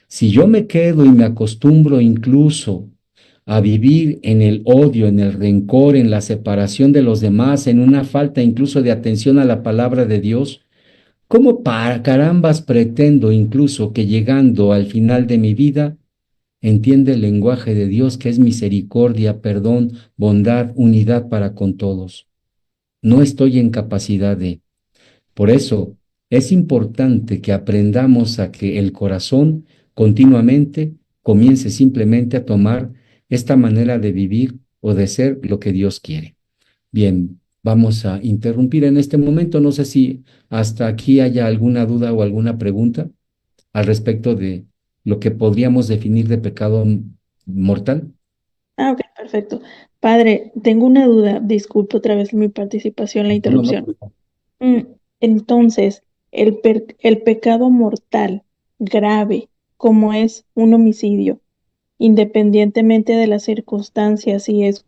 [SPEAKER 1] Si yo me quedo y me acostumbro incluso a vivir en el odio, en el rencor, en la separación de los demás, en una falta incluso de atención a la palabra de Dios, ¿cómo para carambas pretendo incluso que llegando al final de mi vida entiende el lenguaje de Dios que es misericordia, perdón, bondad, unidad para con todos? No estoy en capacidad de. Por eso es importante que aprendamos a que el corazón continuamente comience simplemente a tomar esta manera de vivir o de ser lo que Dios quiere. Bien, vamos a interrumpir en este momento. No sé si hasta aquí haya alguna duda o alguna pregunta al respecto de lo que podríamos definir de pecado mortal.
[SPEAKER 4] Ah, ok, perfecto. Padre, tengo una duda. Disculpe otra vez mi participación, la
[SPEAKER 1] No, no, no.
[SPEAKER 4] interrupción. Mm, Entonces, el pecado mortal grave, como es un homicidio, independientemente de las circunstancias, si es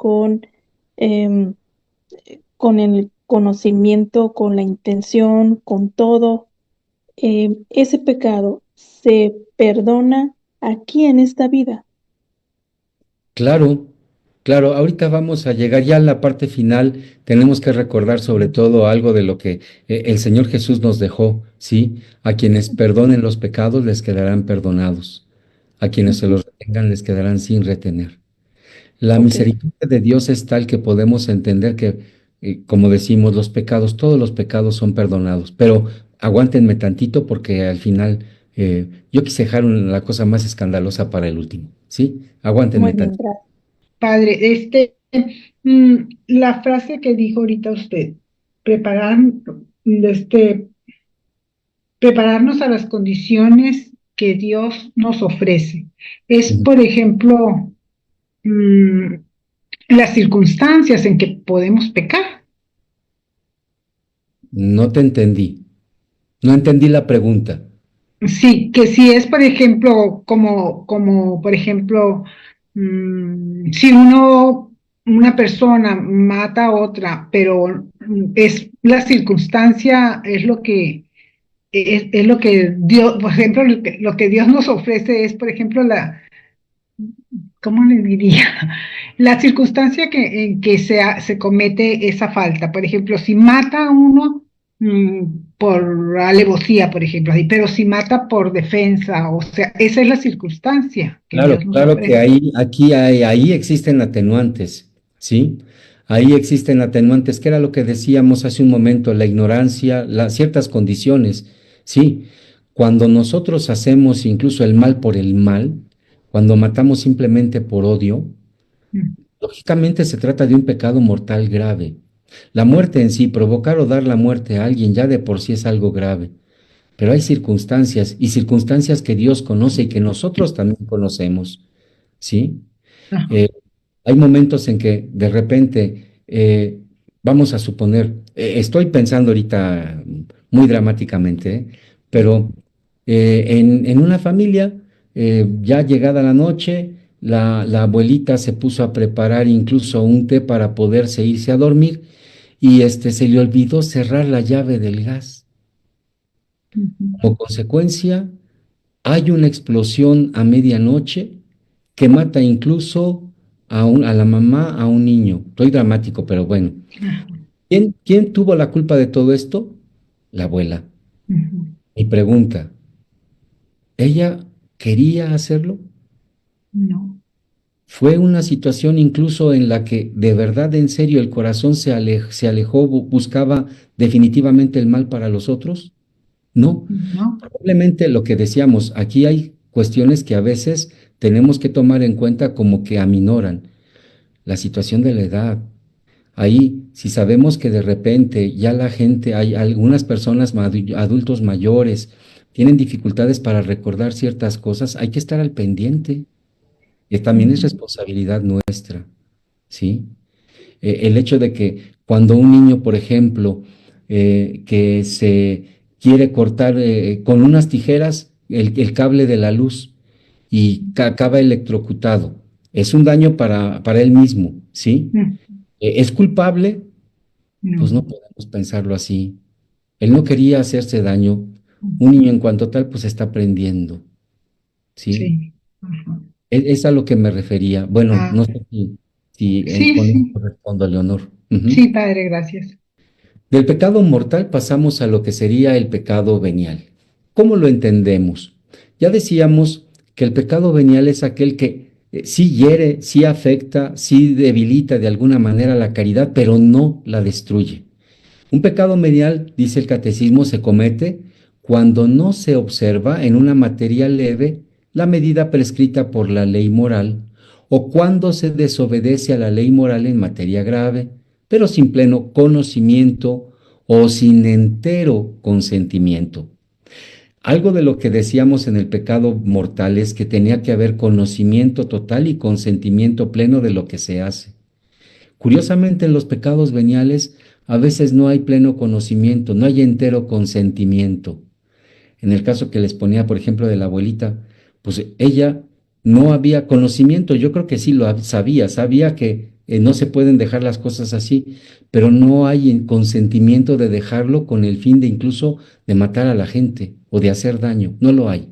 [SPEAKER 4] em, con el conocimiento, con la intención, con todo, ese pecado se perdona aquí en esta vida.
[SPEAKER 1] Claro, claro, ahorita vamos a llegar ya a la parte final. Tenemos que recordar sobre todo algo de lo que el Señor Jesús nos dejó, ¿sí? A quienes perdonen los pecados les quedarán perdonados. A quienes se
[SPEAKER 4] Ujú.
[SPEAKER 1] los retengan les quedarán sin retener. La
[SPEAKER 4] Ok,
[SPEAKER 1] misericordia de Dios es tal que podemos entender que, como decimos, los pecados, todos los pecados son perdonados. Pero aguántenme tantito porque al final yo quise dejar la cosa más escandalosa para el último, ¿sí?
[SPEAKER 4] muy
[SPEAKER 1] Aguántenme
[SPEAKER 4] bien,
[SPEAKER 1] tantito.
[SPEAKER 4] gracias.
[SPEAKER 5] Padre, la frase que dijo ahorita usted, preparar, este, prepararnos a las condiciones que Dios nos ofrece. Es,
[SPEAKER 1] Ujú.
[SPEAKER 5] por ejemplo, mm, las circunstancias en que podemos pecar.
[SPEAKER 1] No te entendí. No entendí la pregunta.
[SPEAKER 5] Sí, que si es, por ejemplo, por ejemplo, si una persona mata a otra, pero es la circunstancia, es lo que Dios, por ejemplo, lo que Dios nos ofrece es, por ejemplo, ¿cómo le diría? La circunstancia en que se comete esa falta. Por ejemplo, si mata a uno por alevosía, por ejemplo, pero si mata por defensa, o sea, esa es la circunstancia que
[SPEAKER 1] Claro,
[SPEAKER 5] Dios nos
[SPEAKER 1] claro que
[SPEAKER 5] ofrece.
[SPEAKER 1] ahí existen atenuantes, ¿sí? Ahí existen atenuantes, que era lo que decíamos hace un momento, la ignorancia, las ciertas condiciones, ¿sí? Cuando nosotros hacemos incluso el mal por el mal, cuando matamos simplemente por odio,
[SPEAKER 5] Mm.
[SPEAKER 1] lógicamente se trata de un pecado mortal grave. La muerte en sí, provocar o dar la muerte a alguien ya de por sí es algo grave. Pero hay circunstancias y circunstancias que Dios conoce y que nosotros también conocemos. ¿sí?
[SPEAKER 5] Ajá.
[SPEAKER 1] Eh, Hay momentos en que de repente, vamos a suponer, estoy pensando ahorita muy dramáticamente, pero en una familia, ya llegada la noche, la abuelita se puso a preparar incluso un té para poderse irse a dormir y se le olvidó cerrar la llave del gas.
[SPEAKER 5] Ujú.
[SPEAKER 1] Como consecuencia, hay una explosión a medianoche que mata incluso a la mamá, a un niño. Estoy dramático, pero bueno.
[SPEAKER 5] Ajá.
[SPEAKER 1] ¿Quién tuvo la culpa de todo esto? La abuela.
[SPEAKER 5] Ujú.
[SPEAKER 1] Mi pregunta, ¿ella quería hacerlo?
[SPEAKER 5] No.
[SPEAKER 1] ¿Fue una situación incluso en la que de verdad, en serio, el corazón se alejó, buscaba definitivamente el mal para los otros? No.
[SPEAKER 5] No.
[SPEAKER 1] Probablemente lo que decíamos, aquí hay cuestiones que a veces tenemos que tomar en cuenta como que aminoran la situación de la edad. Ahí, si sabemos que de repente ya la gente, hay algunas personas, adultos mayores, tienen dificultades para recordar ciertas cosas, hay que estar al pendiente. Y también es
[SPEAKER 5] Ujú.
[SPEAKER 1] responsabilidad nuestra, ¿sí? El hecho de que cuando un niño, por ejemplo, que se quiere cortar con unas tijeras el cable de la luz y acaba electrocutado, es un daño para él mismo, ¿sí?
[SPEAKER 5] Mm.
[SPEAKER 1] ¿Es culpable? Pues no
[SPEAKER 5] No.
[SPEAKER 1] podemos pensarlo así. Él no quería hacerse daño. Un niño en cuanto tal, pues está aprendiendo, ¿sí?
[SPEAKER 5] Sí. Ajá.
[SPEAKER 1] Es a lo que me refería. Bueno,
[SPEAKER 5] Ah,
[SPEAKER 1] no sé si
[SPEAKER 5] sí,
[SPEAKER 1] con
[SPEAKER 5] sí.
[SPEAKER 1] esto respondo, Leonor. Ujú.
[SPEAKER 5] Sí, padre, gracias.
[SPEAKER 1] Del pecado mortal pasamos a lo que sería el pecado venial. ¿Cómo lo entendemos? Ya decíamos que el pecado venial es aquel que sí hiere, sí afecta, sí debilita de alguna manera la caridad, pero no la destruye. Un pecado venial, dice el catecismo, se comete cuando no se observa en una materia leve la medida prescrita por la ley moral o cuando se desobedece a la ley moral en materia grave, pero sin pleno conocimiento o sin entero consentimiento. Algo de lo que decíamos en el pecado mortal es que tenía que haber conocimiento total y consentimiento pleno de lo que se hace. Curiosamente, en los pecados veniales a veces no hay pleno conocimiento, no hay entero consentimiento. En el caso que les ponía, por ejemplo, de la abuelita, pues ella no había conocimiento, yo creo que sí lo sabía que no se pueden dejar las cosas así, pero no hay consentimiento de dejarlo con el fin de incluso de matar a la gente o de hacer daño, no lo hay.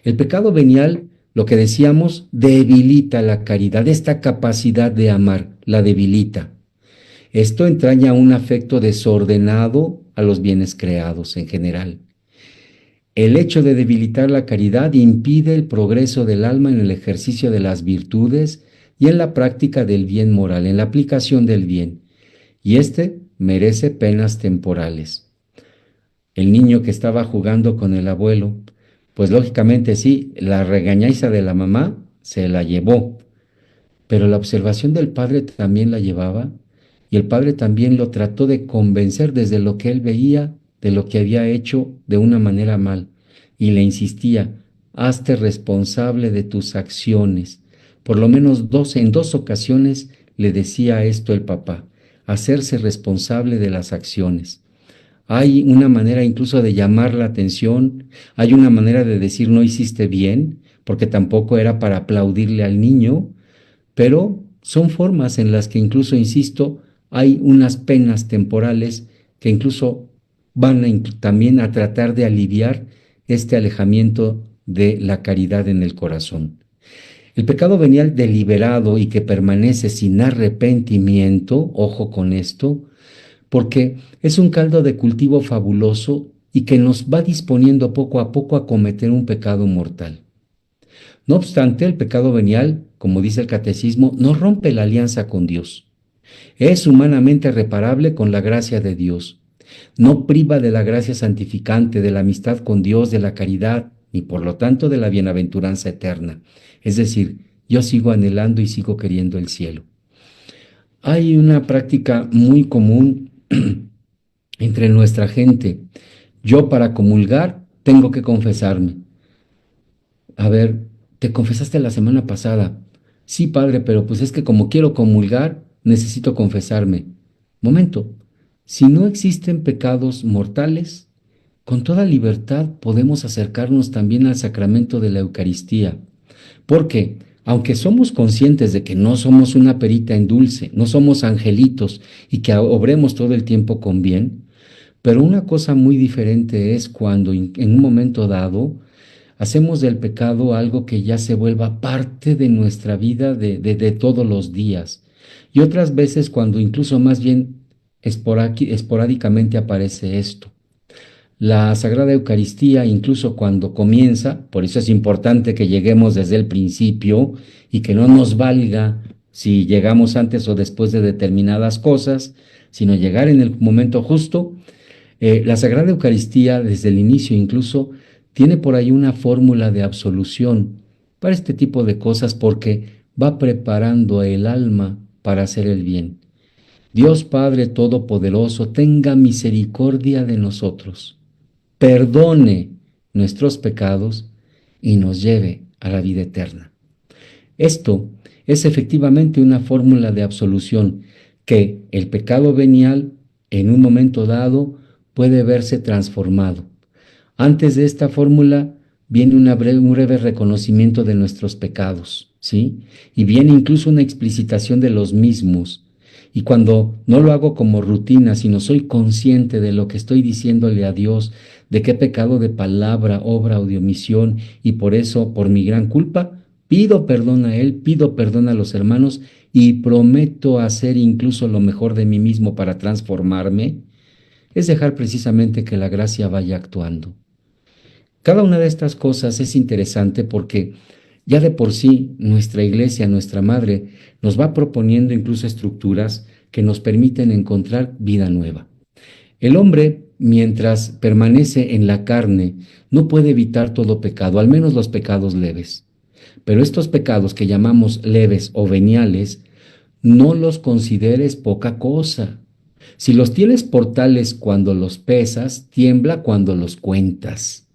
[SPEAKER 1] El pecado venial, lo que decíamos, debilita la caridad, esta capacidad de amar, la debilita. Esto entraña un afecto desordenado a los bienes creados en general. El hecho de debilitar la caridad impide el progreso del alma en el ejercicio de las virtudes y en la práctica del bien moral, en la aplicación del bien, y merece penas temporales. El niño que estaba jugando con el abuelo, pues lógicamente sí, la regañiza de la mamá se la llevó, pero la observación del padre también la llevaba y el padre también lo trató de convencer desde lo que él veía de lo que había hecho de una manera mal y le insistía, hazte responsable de tus acciones. Por lo menos en dos ocasiones le decía esto el papá, hacerse responsable de las acciones. Hay una manera incluso de llamar la atención, hay una manera de decir no hiciste bien, porque tampoco era para aplaudirle al niño, pero son formas en las que incluso, insisto, hay unas penas temporales que incluso van también a tratar de aliviar este alejamiento de la caridad en el corazón. El pecado venial deliberado y que permanece sin arrepentimiento, ojo con esto, porque es un caldo de cultivo fabuloso y que nos va disponiendo poco a poco a cometer un pecado mortal. No obstante, el pecado venial, como dice el catecismo, no rompe la alianza con Dios. Es humanamente reparable con la gracia de Dios. No priva de la gracia santificante, de la amistad con Dios, de la caridad, ni por lo tanto de la bienaventuranza eterna. Es decir, yo sigo anhelando y sigo queriendo el cielo. Hay una práctica muy común entre nuestra gente. Yo para comulgar tengo que confesarme. A ver, te confesaste la semana pasada. Sí, padre, pero pues es que como quiero comulgar, necesito confesarme. Momento, si no existen pecados mortales, con toda libertad podemos acercarnos también al sacramento de la Eucaristía, porque aunque somos conscientes de que no somos una perita en dulce, no somos angelitos y que obremos todo el tiempo con bien, pero una cosa muy diferente es cuando en un momento dado hacemos del pecado algo que ya se vuelva parte de nuestra vida de todos los días. Y otras veces cuando incluso más bien esporádicamente aparece esto. La Sagrada Eucaristía, incluso cuando comienza, por eso es importante que lleguemos desde el principio y que no nos valga si llegamos antes o después de determinadas cosas, sino llegar en el momento justo. La Sagrada Eucaristía, desde el inicio incluso, tiene por ahí una fórmula de absolución para este tipo de cosas porque va preparando el alma para hacer el bien. Dios Padre Todopoderoso, tenga misericordia de nosotros, perdone nuestros pecados y nos lleve a la vida eterna. Esto es efectivamente una fórmula de absolución que el pecado venial en un momento dado puede verse transformado. Antes de esta fórmula viene un breve reconocimiento de nuestros pecados, ¿sí? Y viene incluso una explicitación de los mismos. Y cuando no lo hago como rutina, sino soy consciente de lo que estoy diciéndole a Dios, de qué pecado de palabra, obra o de omisión, y por eso, por mi gran culpa, pido perdón a Él, pido perdón a los hermanos y prometo hacer incluso lo mejor de mí mismo para transformarme, es dejar precisamente que la gracia vaya actuando. Cada una de estas cosas es interesante porque ya de por sí nuestra iglesia, nuestra madre, nos va proponiendo incluso estructuras que nos permiten encontrar vida nueva. El hombre, mientras permanece en la carne, no puede evitar todo pecado, al menos los pecados leves. Pero estos pecados que llamamos leves o veniales, no los consideres poca cosa. Si los tienes por tales cuando los pesas, tiembla cuando los cuentas.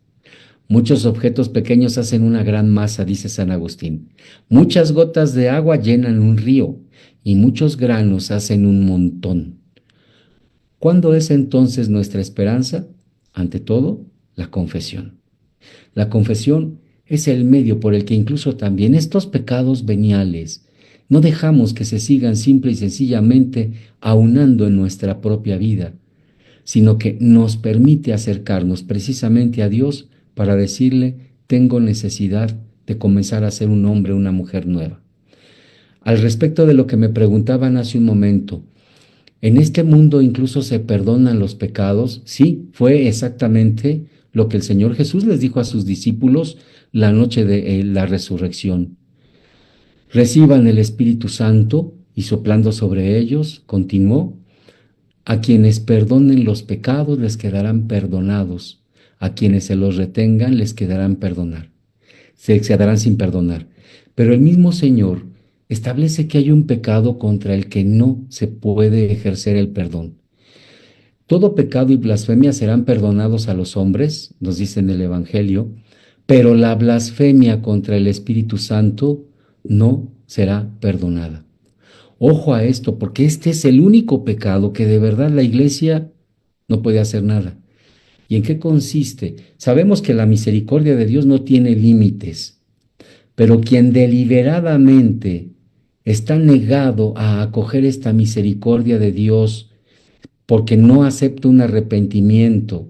[SPEAKER 1] Muchos objetos pequeños hacen una gran masa, dice San Agustín. Muchas gotas de agua llenan un río y muchos granos hacen un montón. ¿Cuándo es entonces nuestra esperanza? Ante todo, la confesión. La confesión es el medio por el que incluso también estos pecados veniales no dejamos que se sigan simple y sencillamente aunando en nuestra propia vida, sino que nos permite acercarnos precisamente a Dios para decirle, tengo necesidad de comenzar a ser un hombre, una mujer nueva. Al respecto de lo que me preguntaban hace un momento, ¿en este mundo incluso se perdonan los pecados? Sí, fue exactamente lo que el Señor Jesús les dijo a sus discípulos la noche de la resurrección. Reciban el Espíritu Santo y soplando sobre ellos, continuó, a quienes perdonen los pecados les quedarán perdonados, a quienes se los retengan les quedarán se quedarán sin perdonar. Pero el mismo Señor establece que hay un pecado contra el que no se puede ejercer el perdón. Todo pecado y blasfemia serán perdonados a los hombres, nos dice en el Evangelio, pero la blasfemia contra el Espíritu Santo no será perdonada. Ojo a esto, porque este es el único pecado que de verdad la Iglesia no puede hacer nada. ¿Y en qué consiste? Sabemos que la misericordia de Dios no tiene límites, pero quien deliberadamente está negado a acoger esta misericordia de Dios porque no acepta un arrepentimiento,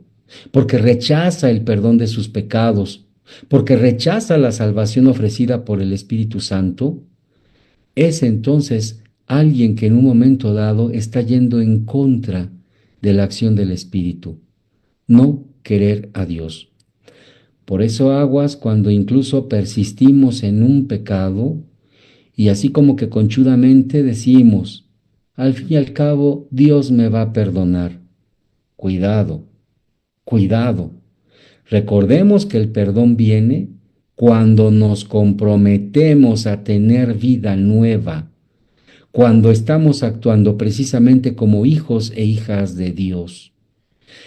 [SPEAKER 1] porque rechaza el perdón de sus pecados, porque rechaza la salvación ofrecida por el Espíritu Santo, es entonces alguien que en un momento dado está yendo en contra de la acción del Espíritu, no querer a Dios. Por eso aguas cuando incluso persistimos en un pecado y así como que conchudamente decimos, al fin y al cabo Dios me va a perdonar. Cuidado, cuidado. Recordemos que el perdón viene cuando nos comprometemos a tener vida nueva, cuando estamos actuando precisamente como hijos e hijas de Dios.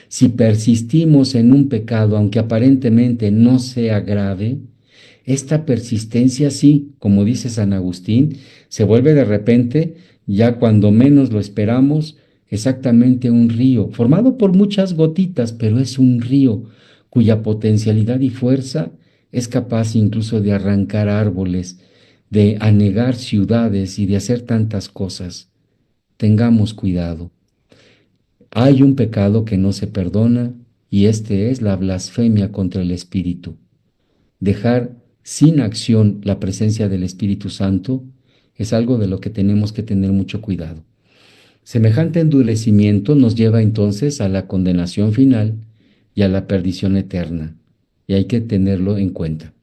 [SPEAKER 1] Si persistimos en un pecado, aunque aparentemente no sea grave, esta persistencia, sí, como dice San Agustín, se vuelve de repente, ya cuando menos lo esperamos, exactamente un río, formado por muchas gotitas, pero es un río cuya potencialidad y fuerza es capaz incluso de arrancar árboles, de anegar ciudades y de hacer tantas cosas. Tengamos cuidado. Hay un pecado que no se perdona y este es la blasfemia contra el Espíritu. Dejar sin acción la presencia del Espíritu Santo es algo de lo que tenemos que tener mucho cuidado. Semejante endurecimiento nos lleva entonces a la condenación final y a la perdición eterna, y hay que tenerlo en cuenta.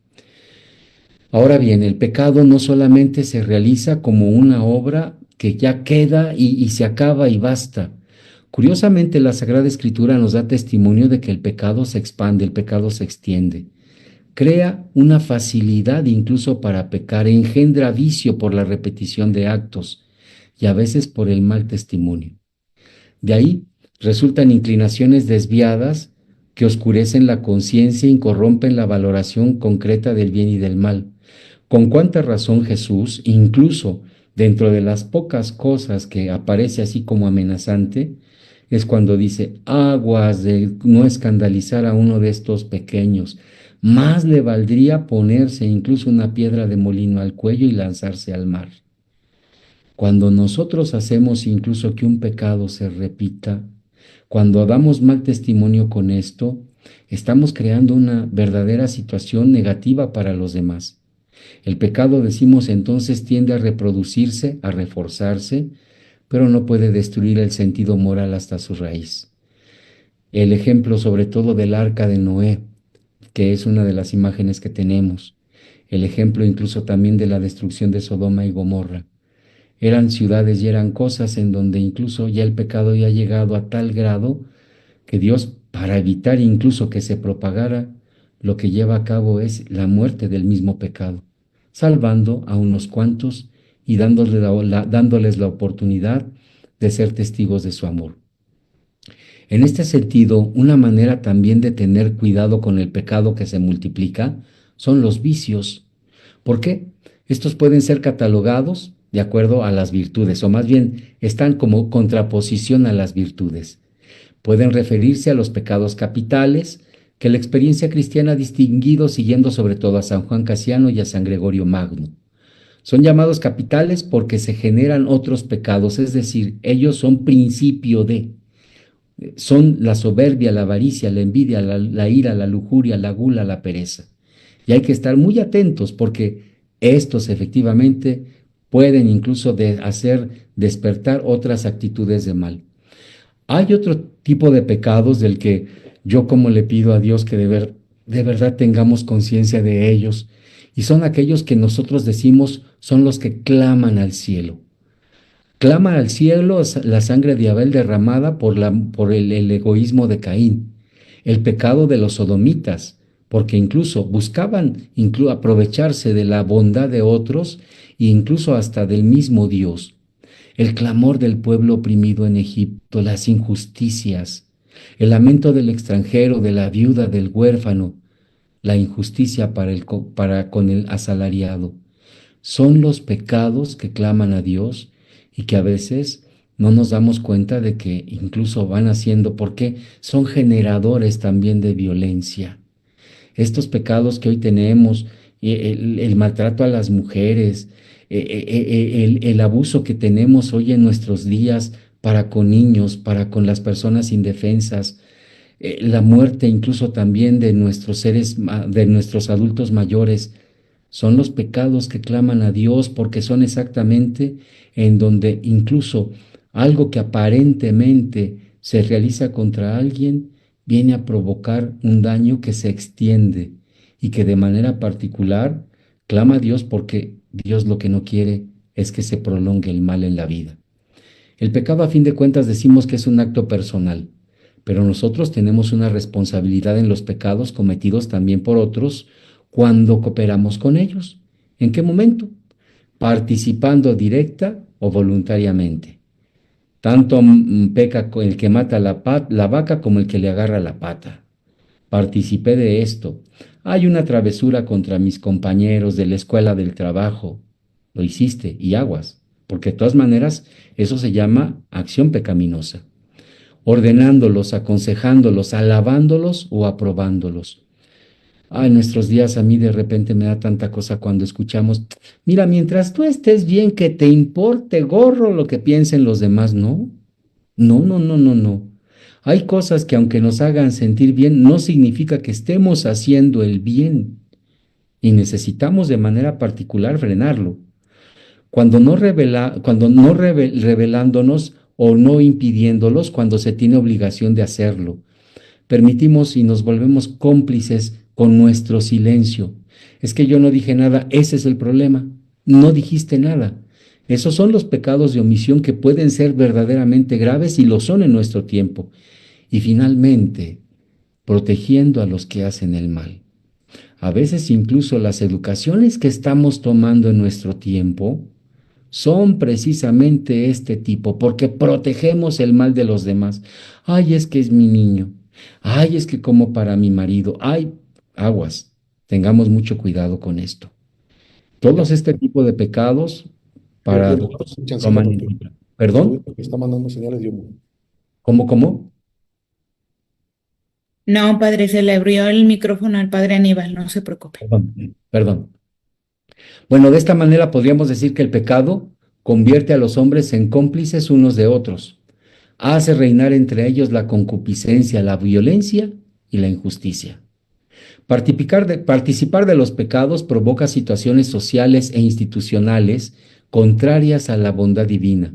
[SPEAKER 1] Ahora bien, el pecado no solamente se realiza como una obra que ya queda y se acaba y basta. Curiosamente, la Sagrada Escritura nos da testimonio de que el pecado se expande, el pecado se extiende. Crea una facilidad incluso para pecar, engendra vicio por la repetición de actos y a veces por el mal testimonio. De ahí resultan inclinaciones desviadas que oscurecen la conciencia y corrompen la valoración concreta del bien y del mal. Con cuánta razón Jesús, incluso dentro de las pocas cosas que aparece así como amenazante, es cuando dice, aguas de no escandalizar a uno de estos pequeños, más le valdría ponerse incluso una piedra de molino al cuello y lanzarse al mar. Cuando nosotros hacemos incluso que un pecado se repita, cuando damos mal testimonio con esto, estamos creando una verdadera situación negativa para los demás. El pecado, decimos entonces, tiende a reproducirse, a reforzarse, pero no puede destruir el sentido moral hasta su raíz. El ejemplo sobre todo del arca de Noé, que es una de las imágenes que tenemos. El ejemplo incluso también de la destrucción de Sodoma y Gomorra. Eran ciudades y eran cosas en donde incluso ya el pecado había llegado a tal grado que Dios, para evitar incluso que se propagara, lo que lleva a cabo es la muerte del mismo pecado, salvando a unos cuantos y dándoles la oportunidad de ser testigos de su amor. En este sentido, una manera también de tener cuidado con el pecado que se multiplica son los vicios. ¿Por qué? Estos pueden ser catalogados de acuerdo a las virtudes, o más bien están como contraposición a las virtudes. Pueden referirse a los pecados capitales, que la experiencia cristiana ha distinguido siguiendo sobre todo a San Juan Casiano y a San Gregorio Magno. Son llamados capitales porque se generan otros pecados, es decir, ellos son principio de, son la soberbia, la avaricia, la envidia, la ira, la lujuria, la gula, la pereza. Y hay que estar muy atentos porque estos efectivamente pueden incluso hacer despertar otras actitudes de mal. Hay otro tipo de pecados del que yo como le pido a Dios que de verdad tengamos conciencia de ellos, y son aquellos que nosotros decimos son los que claman al cielo. Clama al cielo la sangre de Abel derramada por el egoísmo de Caín, el pecado de los sodomitas, porque incluso buscaban aprovecharse de la bondad de otros e incluso hasta del mismo Dios. El clamor del pueblo oprimido en Egipto, las injusticias, el lamento del extranjero, de la viuda, del huérfano, la injusticia para con el asalariado, son los pecados que claman a Dios y que a veces no nos damos cuenta de que incluso van haciendo, porque son generadores también de violencia. Estos pecados que hoy tenemos, el maltrato a las mujeres, el abuso que tenemos hoy en nuestros días para con niños, para con las personas indefensas, la muerte incluso también de nuestros de nuestros adultos mayores, son los pecados que claman a Dios porque son exactamente en donde incluso algo que aparentemente se realiza contra alguien viene a provocar un daño que se extiende y que de manera particular clama a Dios porque Dios lo que no quiere es que se prolongue el mal en la vida. El pecado, a fin de cuentas, decimos que es un acto personal, pero nosotros tenemos una responsabilidad en los pecados cometidos también por otros cuando cooperamos con ellos. ¿En qué momento? Participando directa o voluntariamente. Tanto peca el que mata la vaca como el que le agarra la pata. Participé de esto. Hay una travesura contra mis compañeros de la escuela del trabajo. Lo hiciste y aguas, porque de todas maneras eso se llama acción pecaminosa. Ordenándolos, aconsejándolos, alabándolos o aprobándolos. En nuestros días a mí de repente me da tanta cosa cuando escuchamos, mira, mientras tú estés bien, que te importe gorro lo que piensen los demás. No, no, no, no, no, no. Hay cosas que aunque nos hagan sentir bien, no significa que estemos haciendo el bien y necesitamos de manera particular frenarlo. Revelándonos o no impidiéndolos cuando se tiene obligación de hacerlo. Permitimos y nos volvemos cómplices con nuestro silencio. Es que yo no dije nada, ese es el problema. No dijiste nada. Esos son los pecados de omisión que pueden ser verdaderamente graves y lo son en nuestro tiempo. Y finalmente, protegiendo a los que hacen el mal. A veces incluso las educaciones que estamos tomando en nuestro tiempo son precisamente este tipo, porque protegemos el mal de los demás. Ay, es que es mi niño. Ay, es que como para mi marido. Ay, aguas. Tengamos mucho cuidado con esto.
[SPEAKER 6] Ya,
[SPEAKER 1] Todos este tipo de pecados para
[SPEAKER 6] yo
[SPEAKER 1] Dios
[SPEAKER 6] un chancita
[SPEAKER 1] toman en
[SPEAKER 6] porque
[SPEAKER 1] cuenta.
[SPEAKER 6] mi
[SPEAKER 1] ¿Perdón?
[SPEAKER 6] sobrino que está mandando señales de humo.
[SPEAKER 1] ¿Cómo?
[SPEAKER 2] No, padre, se le abrió el micrófono al padre Aníbal, no se preocupe.
[SPEAKER 1] Perdón. Bueno, de esta manera podríamos decir que el pecado convierte a los hombres en cómplices unos de otros. Hace reinar entre ellos la concupiscencia, la violencia y la injusticia. Participar de los pecados provoca situaciones sociales e institucionales contrarias a la bondad divina.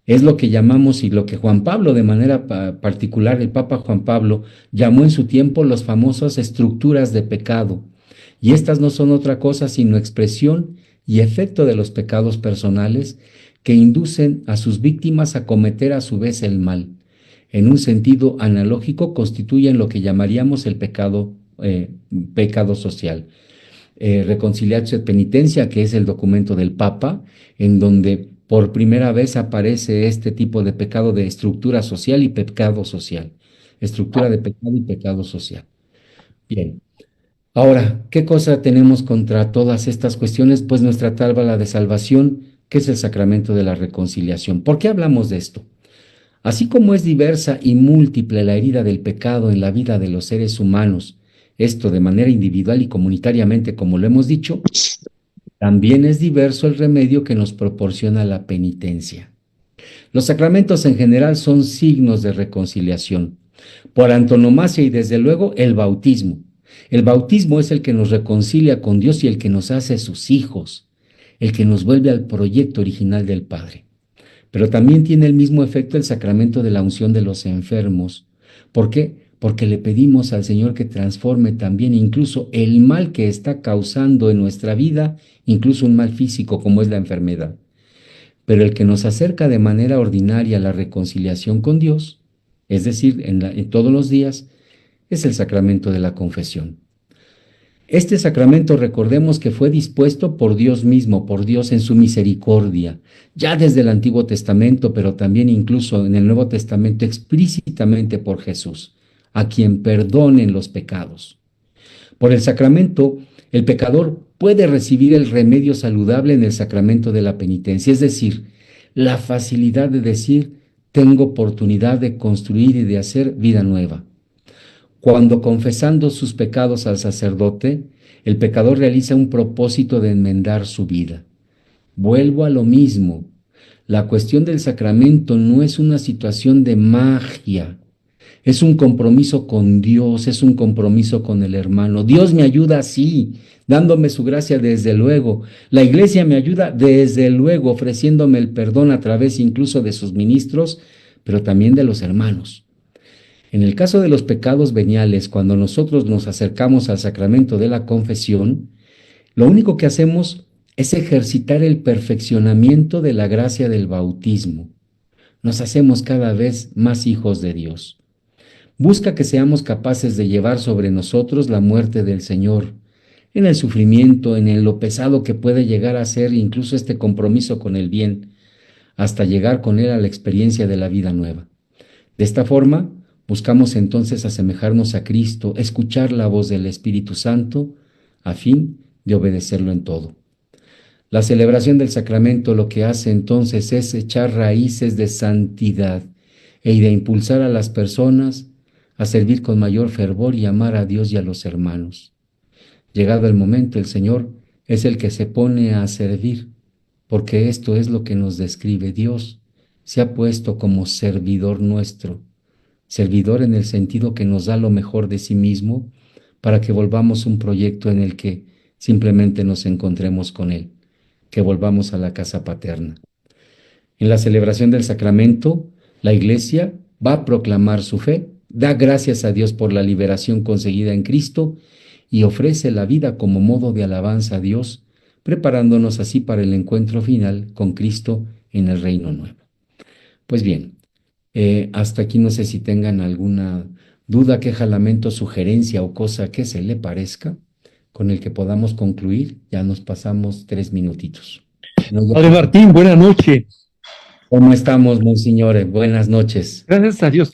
[SPEAKER 1] Es lo que llamamos y lo que Juan Pablo, de manera particular, el Papa Juan Pablo, llamó en su tiempo los famosos estructuras de pecado. Y estas no son otra cosa sino expresión y efecto de los pecados personales que inducen a sus víctimas a cometer a su vez el mal. En un sentido analógico constituyen lo que llamaríamos el pecado social. Reconciliatio et Penitencia, que es el documento del Papa, en donde por primera vez aparece este tipo de pecado de estructura social y pecado social. Estructura de pecado y pecado social. Bien. Ahora, ¿qué cosa tenemos contra todas estas cuestiones? Pues nuestra tabla de salvación, que es el sacramento de la reconciliación. ¿Por qué hablamos de esto? Así como es diversa y múltiple la herida del pecado en la vida de los seres humanos, esto de manera individual y comunitariamente, como lo hemos dicho, también es diverso el remedio que nos proporciona la penitencia. Los sacramentos en general son signos de reconciliación. Por antonomasia y desde luego el bautismo. El bautismo es el que nos reconcilia con Dios y el que nos hace sus hijos, el que nos vuelve al proyecto original del Padre. Pero también tiene el mismo efecto el sacramento de la unción de los enfermos. ¿Por qué? Porque le pedimos al Señor que transforme también incluso el mal que está causando en nuestra vida, incluso un mal físico como es la enfermedad. Pero el que nos acerca de manera ordinaria a la reconciliación con Dios, es decir, en todos los días, es el sacramento de la confesión. Este sacramento recordemos que fue dispuesto por Dios mismo, por Dios en su misericordia, ya desde el Antiguo Testamento, pero también incluso en el Nuevo Testamento explícitamente por Jesús, a quien perdonen los pecados. Por el sacramento, el pecador puede recibir el remedio saludable en el sacramento de la penitencia, es decir, la facilidad de decir, tengo oportunidad de construir y de hacer vida nueva. Cuando confesando sus pecados al sacerdote, el pecador realiza un propósito de enmendar su vida. Vuelvo a lo mismo. La cuestión del sacramento no es una situación de magia. Es un compromiso con Dios, es un compromiso con el hermano. Dios me ayuda, sí, dándome su gracia desde luego. La iglesia me ayuda desde luego, ofreciéndome el perdón a través incluso de sus ministros, pero también de los hermanos. En el caso de los pecados veniales, cuando nosotros nos acercamos al sacramento de la confesión, lo único que hacemos es ejercitar el perfeccionamiento de la gracia del bautismo. Nos hacemos cada vez más hijos de Dios. Busca que seamos capaces de llevar sobre nosotros la muerte del Señor, en el sufrimiento, en lo pesado que puede llegar a ser incluso este compromiso con el bien, hasta llegar con Él a la experiencia de la vida nueva. De esta forma, Buscamos entonces asemejarnos a Cristo, escuchar la voz del Espíritu Santo, a fin de obedecerlo en todo. La celebración del sacramento lo que hace entonces es echar raíces de santidad y de impulsar a las personas a servir con mayor fervor y amar a Dios y a los hermanos. Llegado el momento, el Señor es el que se pone a servir, porque esto es lo que nos describe Dios. Se ha puesto como servidor nuestro, servidor en el sentido que nos da lo mejor de sí mismo para que volvamos un proyecto en el que simplemente nos encontremos con Él, que volvamos a la casa paterna. En la celebración del sacramento, la Iglesia va a proclamar su fe, da gracias a Dios por la liberación conseguida en Cristo y ofrece la vida como modo de alabanza a Dios, preparándonos así para el encuentro final con Cristo en el reino nuevo. Pues bien, hasta aquí no sé si tengan alguna duda, queja, lamento, sugerencia o cosa que se le parezca, con el que podamos concluir. Ya nos pasamos 3 minutitos.
[SPEAKER 6] Padre Martín, buena noche.
[SPEAKER 1] ¿Cómo estamos, monseñores? Buenas noches.
[SPEAKER 6] Gracias a Dios.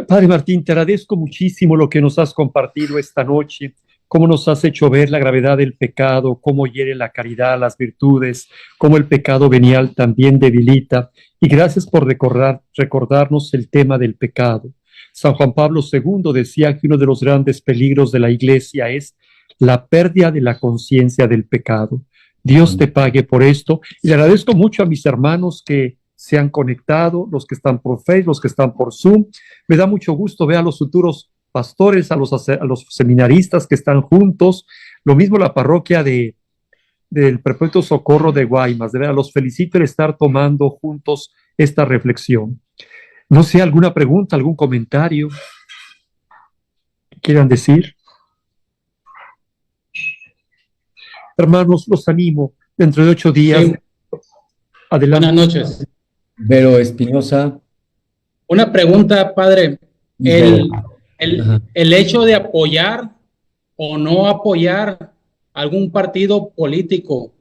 [SPEAKER 6] Padre Martín, te agradezco muchísimo lo que nos has compartido esta noche, cómo nos has hecho ver la gravedad del pecado, cómo hiere la caridad, las virtudes, cómo el pecado venial también debilita. Y gracias por recordarnos el tema del pecado. San Juan Pablo II decía que uno de los grandes peligros de la Iglesia es la pérdida de la conciencia del pecado. Dios te pague por esto. Y le agradezco mucho a mis hermanos que se han conectado, los que están por Facebook, los que están por Zoom. Me da mucho gusto ver a los futuros pastores, a los seminaristas que están juntos. Lo mismo la parroquia del Perpetuo Socorro de Guaymas. De verdad, los felicito el estar tomando juntos esta reflexión. No sé, alguna pregunta, algún comentario que quieran decir. Hermanos, los animo. Dentro de 8 días.
[SPEAKER 7] Sí.
[SPEAKER 6] Adelante.
[SPEAKER 7] Buenas noches.
[SPEAKER 1] Vero Espinosa.
[SPEAKER 7] Una pregunta, padre.
[SPEAKER 1] Ajá.
[SPEAKER 7] El hecho de apoyar o no apoyar algún partido político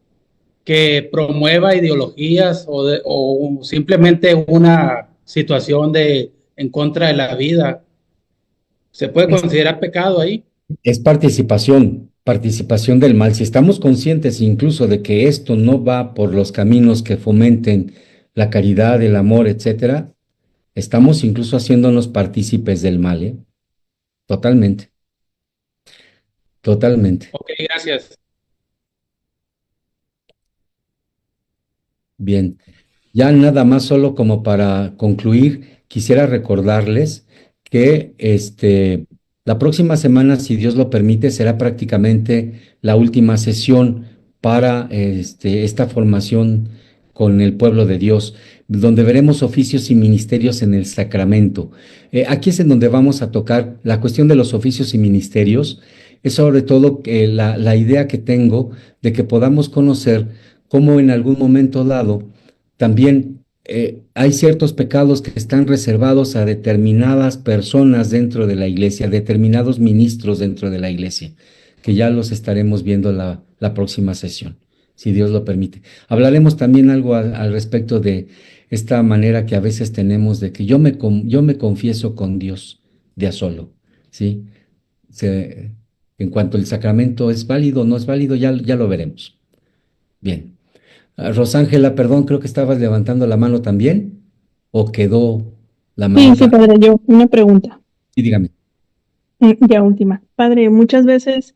[SPEAKER 7] que promueva ideologías o simplemente una situación en contra de la vida, ¿se puede considerar pecado ahí?
[SPEAKER 1] Es participación del mal. Si estamos conscientes incluso de que esto no va por los caminos que fomenten la caridad, el amor, etcétera, estamos incluso haciéndonos partícipes del mal, ¿eh? Totalmente. Totalmente.
[SPEAKER 7] Ok, gracias.
[SPEAKER 1] Bien. Ya nada más solo como para concluir, quisiera recordarles que la próxima semana, si Dios lo permite, será prácticamente la última sesión para esta formación con el pueblo de Dios, donde veremos oficios y ministerios en el sacramento. Aquí es en donde vamos a tocar la cuestión de los oficios y ministerios. Es sobre todo la idea que tengo de que podamos conocer cómo en algún momento dado también hay ciertos pecados que están reservados a determinadas personas dentro de la iglesia, determinados ministros dentro de la iglesia, que ya los estaremos viendo la próxima sesión, si Dios lo permite. Hablaremos también algo al respecto de esta manera que a veces tenemos de que yo me confieso con Dios de a solo, ¿sí? En cuanto el sacramento es válido o no es válido, ya lo veremos. Bien. Rosángela, perdón, creo que estabas levantando la mano también, ¿o quedó la mano?
[SPEAKER 4] Sí, padre, yo, una pregunta.
[SPEAKER 1] Sí, dígame.
[SPEAKER 4] Ya última. Padre, muchas veces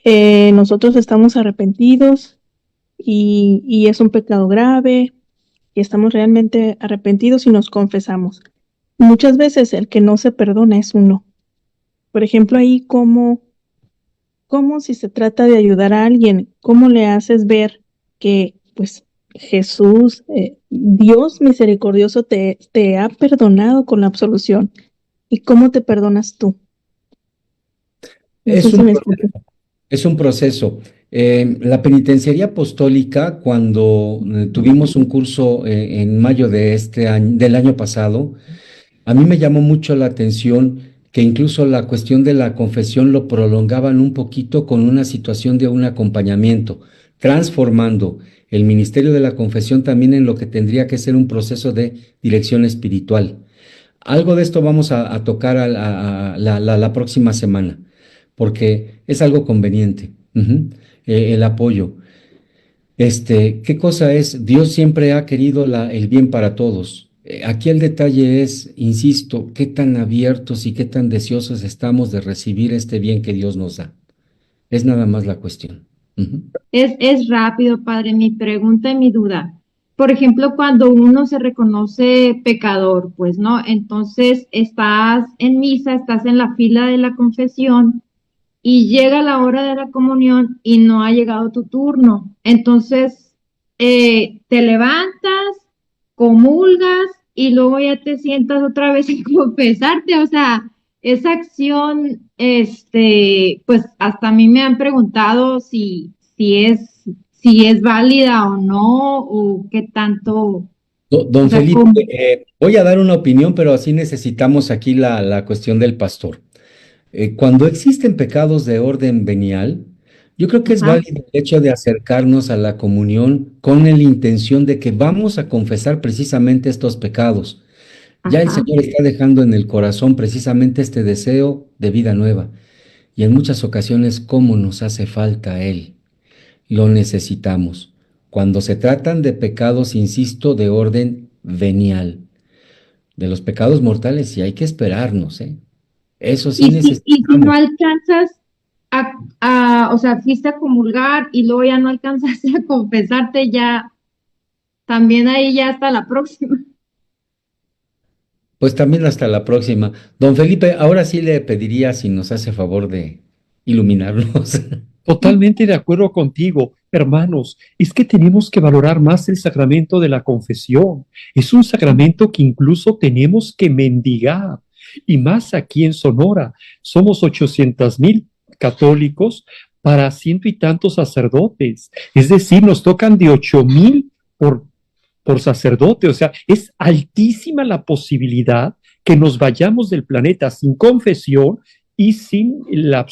[SPEAKER 4] nosotros estamos arrepentidos y es un pecado grave y estamos realmente arrepentidos y nos confesamos. Muchas veces el que no se perdona es uno. Por ejemplo, ahí ¿cómo si se trata de ayudar a alguien, cómo le haces ver que pues Jesús, Dios misericordioso te ha perdonado con la absolución? ¿Y cómo te perdonas tú?
[SPEAKER 1] Es un proceso. La penitenciaría apostólica, cuando tuvimos un curso en mayo del año pasado, a mí me llamó mucho la atención que incluso la cuestión de la confesión lo prolongaban un poquito con una situación de un acompañamiento, transformando el ministerio de la confesión también en lo que tendría que ser un proceso de dirección espiritual. algo de esto vamos a tocar la próxima semana, porque es algo conveniente. Ujú. El apoyo. ¿Qué cosa es? Dios siempre ha querido el bien para todos. Aquí el detalle es, insisto, qué tan abiertos y qué tan deseosos estamos de recibir este bien que Dios nos da. Es nada más la cuestión. Ujú.
[SPEAKER 3] Es rápido, padre, mi pregunta y mi duda. Por ejemplo, cuando uno se reconoce pecador, pues, ¿no? Entonces estás en misa, estás en la fila de la confesión y llega la hora de la comunión y no ha llegado tu turno. Entonces, te levantas, comulgas y luego ya te sientas otra vez a confesarte. O sea, esa acción, pues hasta a mí me han preguntado si es válida o no, o qué tanto, o
[SPEAKER 1] Don
[SPEAKER 3] sea,
[SPEAKER 1] Felipe, voy a dar una opinión, pero así necesitamos aquí la cuestión del pastor. Cuando existen pecados de orden venial, yo creo que es
[SPEAKER 3] ajá,
[SPEAKER 1] válido el hecho de acercarnos a la comunión con la intención de que vamos a confesar precisamente estos pecados. Ya el
[SPEAKER 3] ajá.
[SPEAKER 1] Señor está dejando en el corazón precisamente este deseo de vida nueva. Y en muchas ocasiones, ¿cómo nos hace falta a Él? Lo necesitamos. Cuando se tratan de pecados, insisto, de orden venial. De los pecados mortales, sí hay que esperarnos, ¿eh? Eso sí
[SPEAKER 3] Y si no
[SPEAKER 1] necesitamos.
[SPEAKER 3] alcanzas o sea, fuiste a comulgar y luego ya no alcanzaste a confesarte, ya, también ahí ya hasta la próxima.
[SPEAKER 1] Pues también hasta la próxima. Don Felipe, ahora sí le pediría si nos hace favor de iluminarnos.
[SPEAKER 6] Totalmente de acuerdo contigo, hermanos. Es que tenemos que valorar más el sacramento de la confesión. Es un sacramento que incluso tenemos que mendigar. Y más aquí en Sonora. Somos 800,000 católicos para ciento y tantos sacerdotes. Es decir, nos tocan de 8,000 por sacerdote. O sea, es altísima la posibilidad que nos vayamos del planeta sin confesión y sin la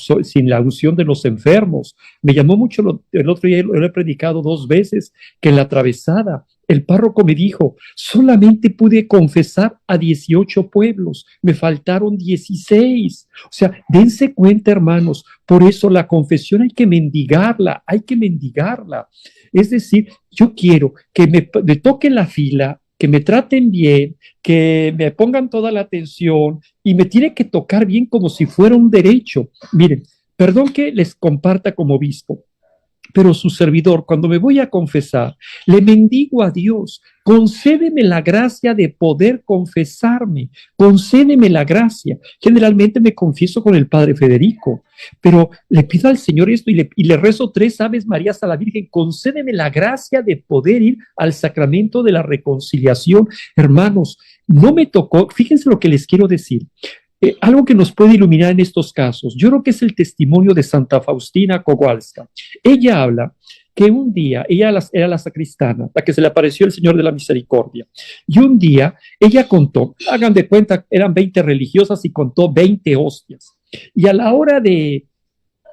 [SPEAKER 6] unción de los enfermos. Me llamó mucho el otro día, lo he predicado 2 veces, que en la atravesada el párroco me dijo, solamente pude confesar a 18 pueblos, me faltaron 16. O sea, dense cuenta, hermanos, por eso la confesión hay que mendigarla, hay que mendigarla. Es decir, yo quiero que me toquen la fila, que me traten bien, que me pongan toda la atención y me tiene que tocar bien como si fuera un derecho. Miren, perdón que les comparta como obispo, pero su servidor, cuando me voy a confesar, le mendigo a Dios, concédeme la gracia de poder confesarme, concédeme la gracia. Generalmente me confieso con el Padre Federico, pero le pido al Señor esto y le rezo 3 Aves Marías a la Virgen, concédeme la gracia de poder ir al sacramento de la reconciliación. Hermanos, no me tocó, fíjense lo que les quiero decir. Algo que nos puede iluminar en estos casos, yo creo que es el testimonio de Santa Faustina Kowalska. Ella habla que un día, ella era la sacristana, la que se le apareció el Señor de la Misericordia, y un día ella contó, hagan de cuenta, eran 20 religiosas y contó 20 hostias, y a la hora de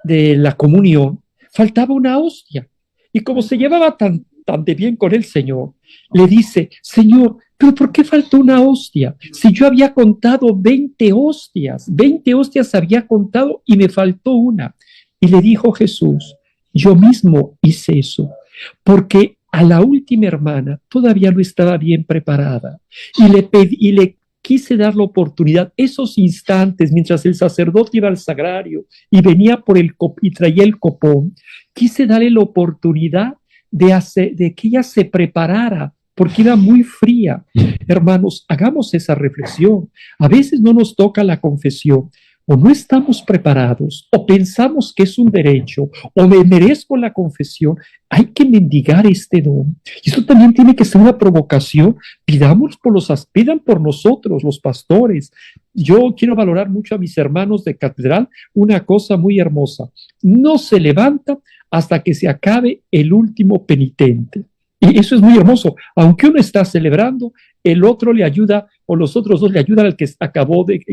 [SPEAKER 6] la comunión faltaba una hostia, y como se llevaba tan de bien con el Señor, le dice, Señor, ¿pero por qué faltó una hostia? Si yo había contado 20 hostias había contado y me faltó una. Y le dijo Jesús, yo mismo hice eso, porque a la última hermana todavía no estaba bien preparada y le quise dar la oportunidad, esos instantes mientras el sacerdote iba al sagrario y venía y traía el copón, quise darle la oportunidad de que ella se preparara, porque era muy fría. Hermanos, hagamos esa reflexión. A veces no nos toca la confesión, o no estamos preparados, o pensamos que es un derecho, o me merezco la confesión. Hay que mendigar este don. Y eso también tiene que ser una provocación. Pidan por nosotros, los pastores. Yo quiero valorar mucho a mis hermanos de catedral, una cosa muy hermosa. No se levanta hasta que se acabe el último penitente. Y eso es muy hermoso. Aunque uno está celebrando, el otro le ayuda o los otros dos le ayudan al que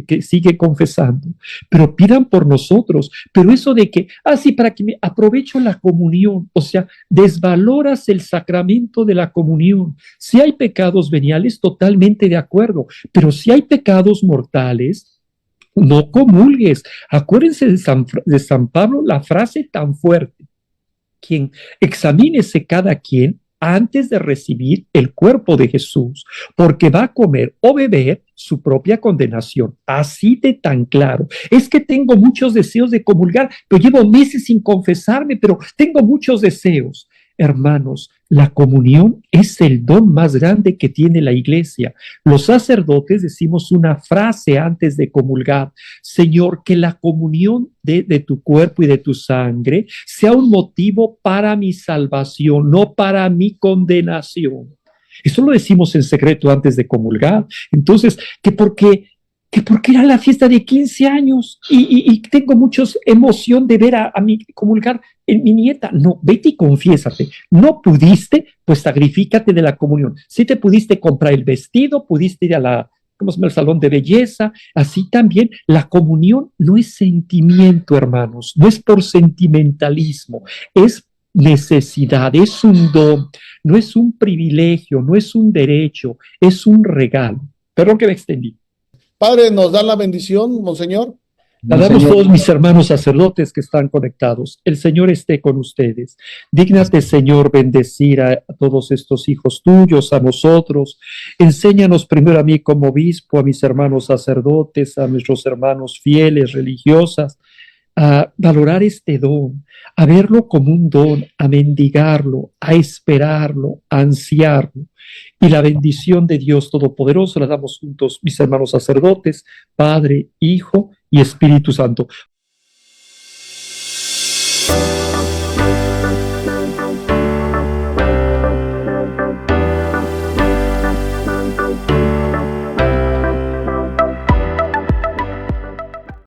[SPEAKER 6] que sigue confesando. Pero pidan por nosotros. Pero eso de que, sí, para que me aprovecho la comunión, o sea, desvaloras el sacramento de la comunión. Si hay pecados veniales, totalmente de acuerdo, pero si hay pecados mortales, no comulgues. Acuérdense de San Pablo, la frase tan fuerte: quien examínese cada quien antes de recibir el cuerpo de Jesús, porque va a comer o beber su propia condenación. Así de tan claro. Es que tengo muchos deseos de comulgar, pero llevo meses sin confesarme, pero tengo muchos deseos. Hermanos, la comunión es el don más grande que tiene la Iglesia. Los sacerdotes decimos una frase antes de comulgar: Señor, que la comunión de tu cuerpo y de tu sangre sea un motivo para mi salvación, no para mi condenación. Eso lo decimos en secreto antes de comulgar. Entonces, que porque era la fiesta de 15 años y tengo mucha emoción de ver a mi comulgar en mi nieta. No, vete y confiésate. No pudiste, pues sacrifícate de la comunión. Si te pudiste comprar el vestido, pudiste ir al salón de belleza, así también la comunión no es sentimiento, hermanos, no es por sentimentalismo, es necesidad, es un don, no es un privilegio, no es un derecho, es un regalo. Perdón que me extendí.
[SPEAKER 8] Padre, ¿nos da la bendición, monseñor?
[SPEAKER 6] La damos todos mis hermanos sacerdotes que están conectados. El Señor esté con ustedes. Dígnate, Señor, bendecir a todos estos hijos tuyos, a nosotros. Enséñanos primero a mí como obispo, a mis hermanos sacerdotes, a nuestros hermanos fieles, religiosas, a valorar este don, a verlo como un don, a mendigarlo, a esperarlo, a ansiarlo. Y la bendición de Dios Todopoderoso la damos juntos, mis hermanos sacerdotes, Padre, Hijo y Espíritu Santo.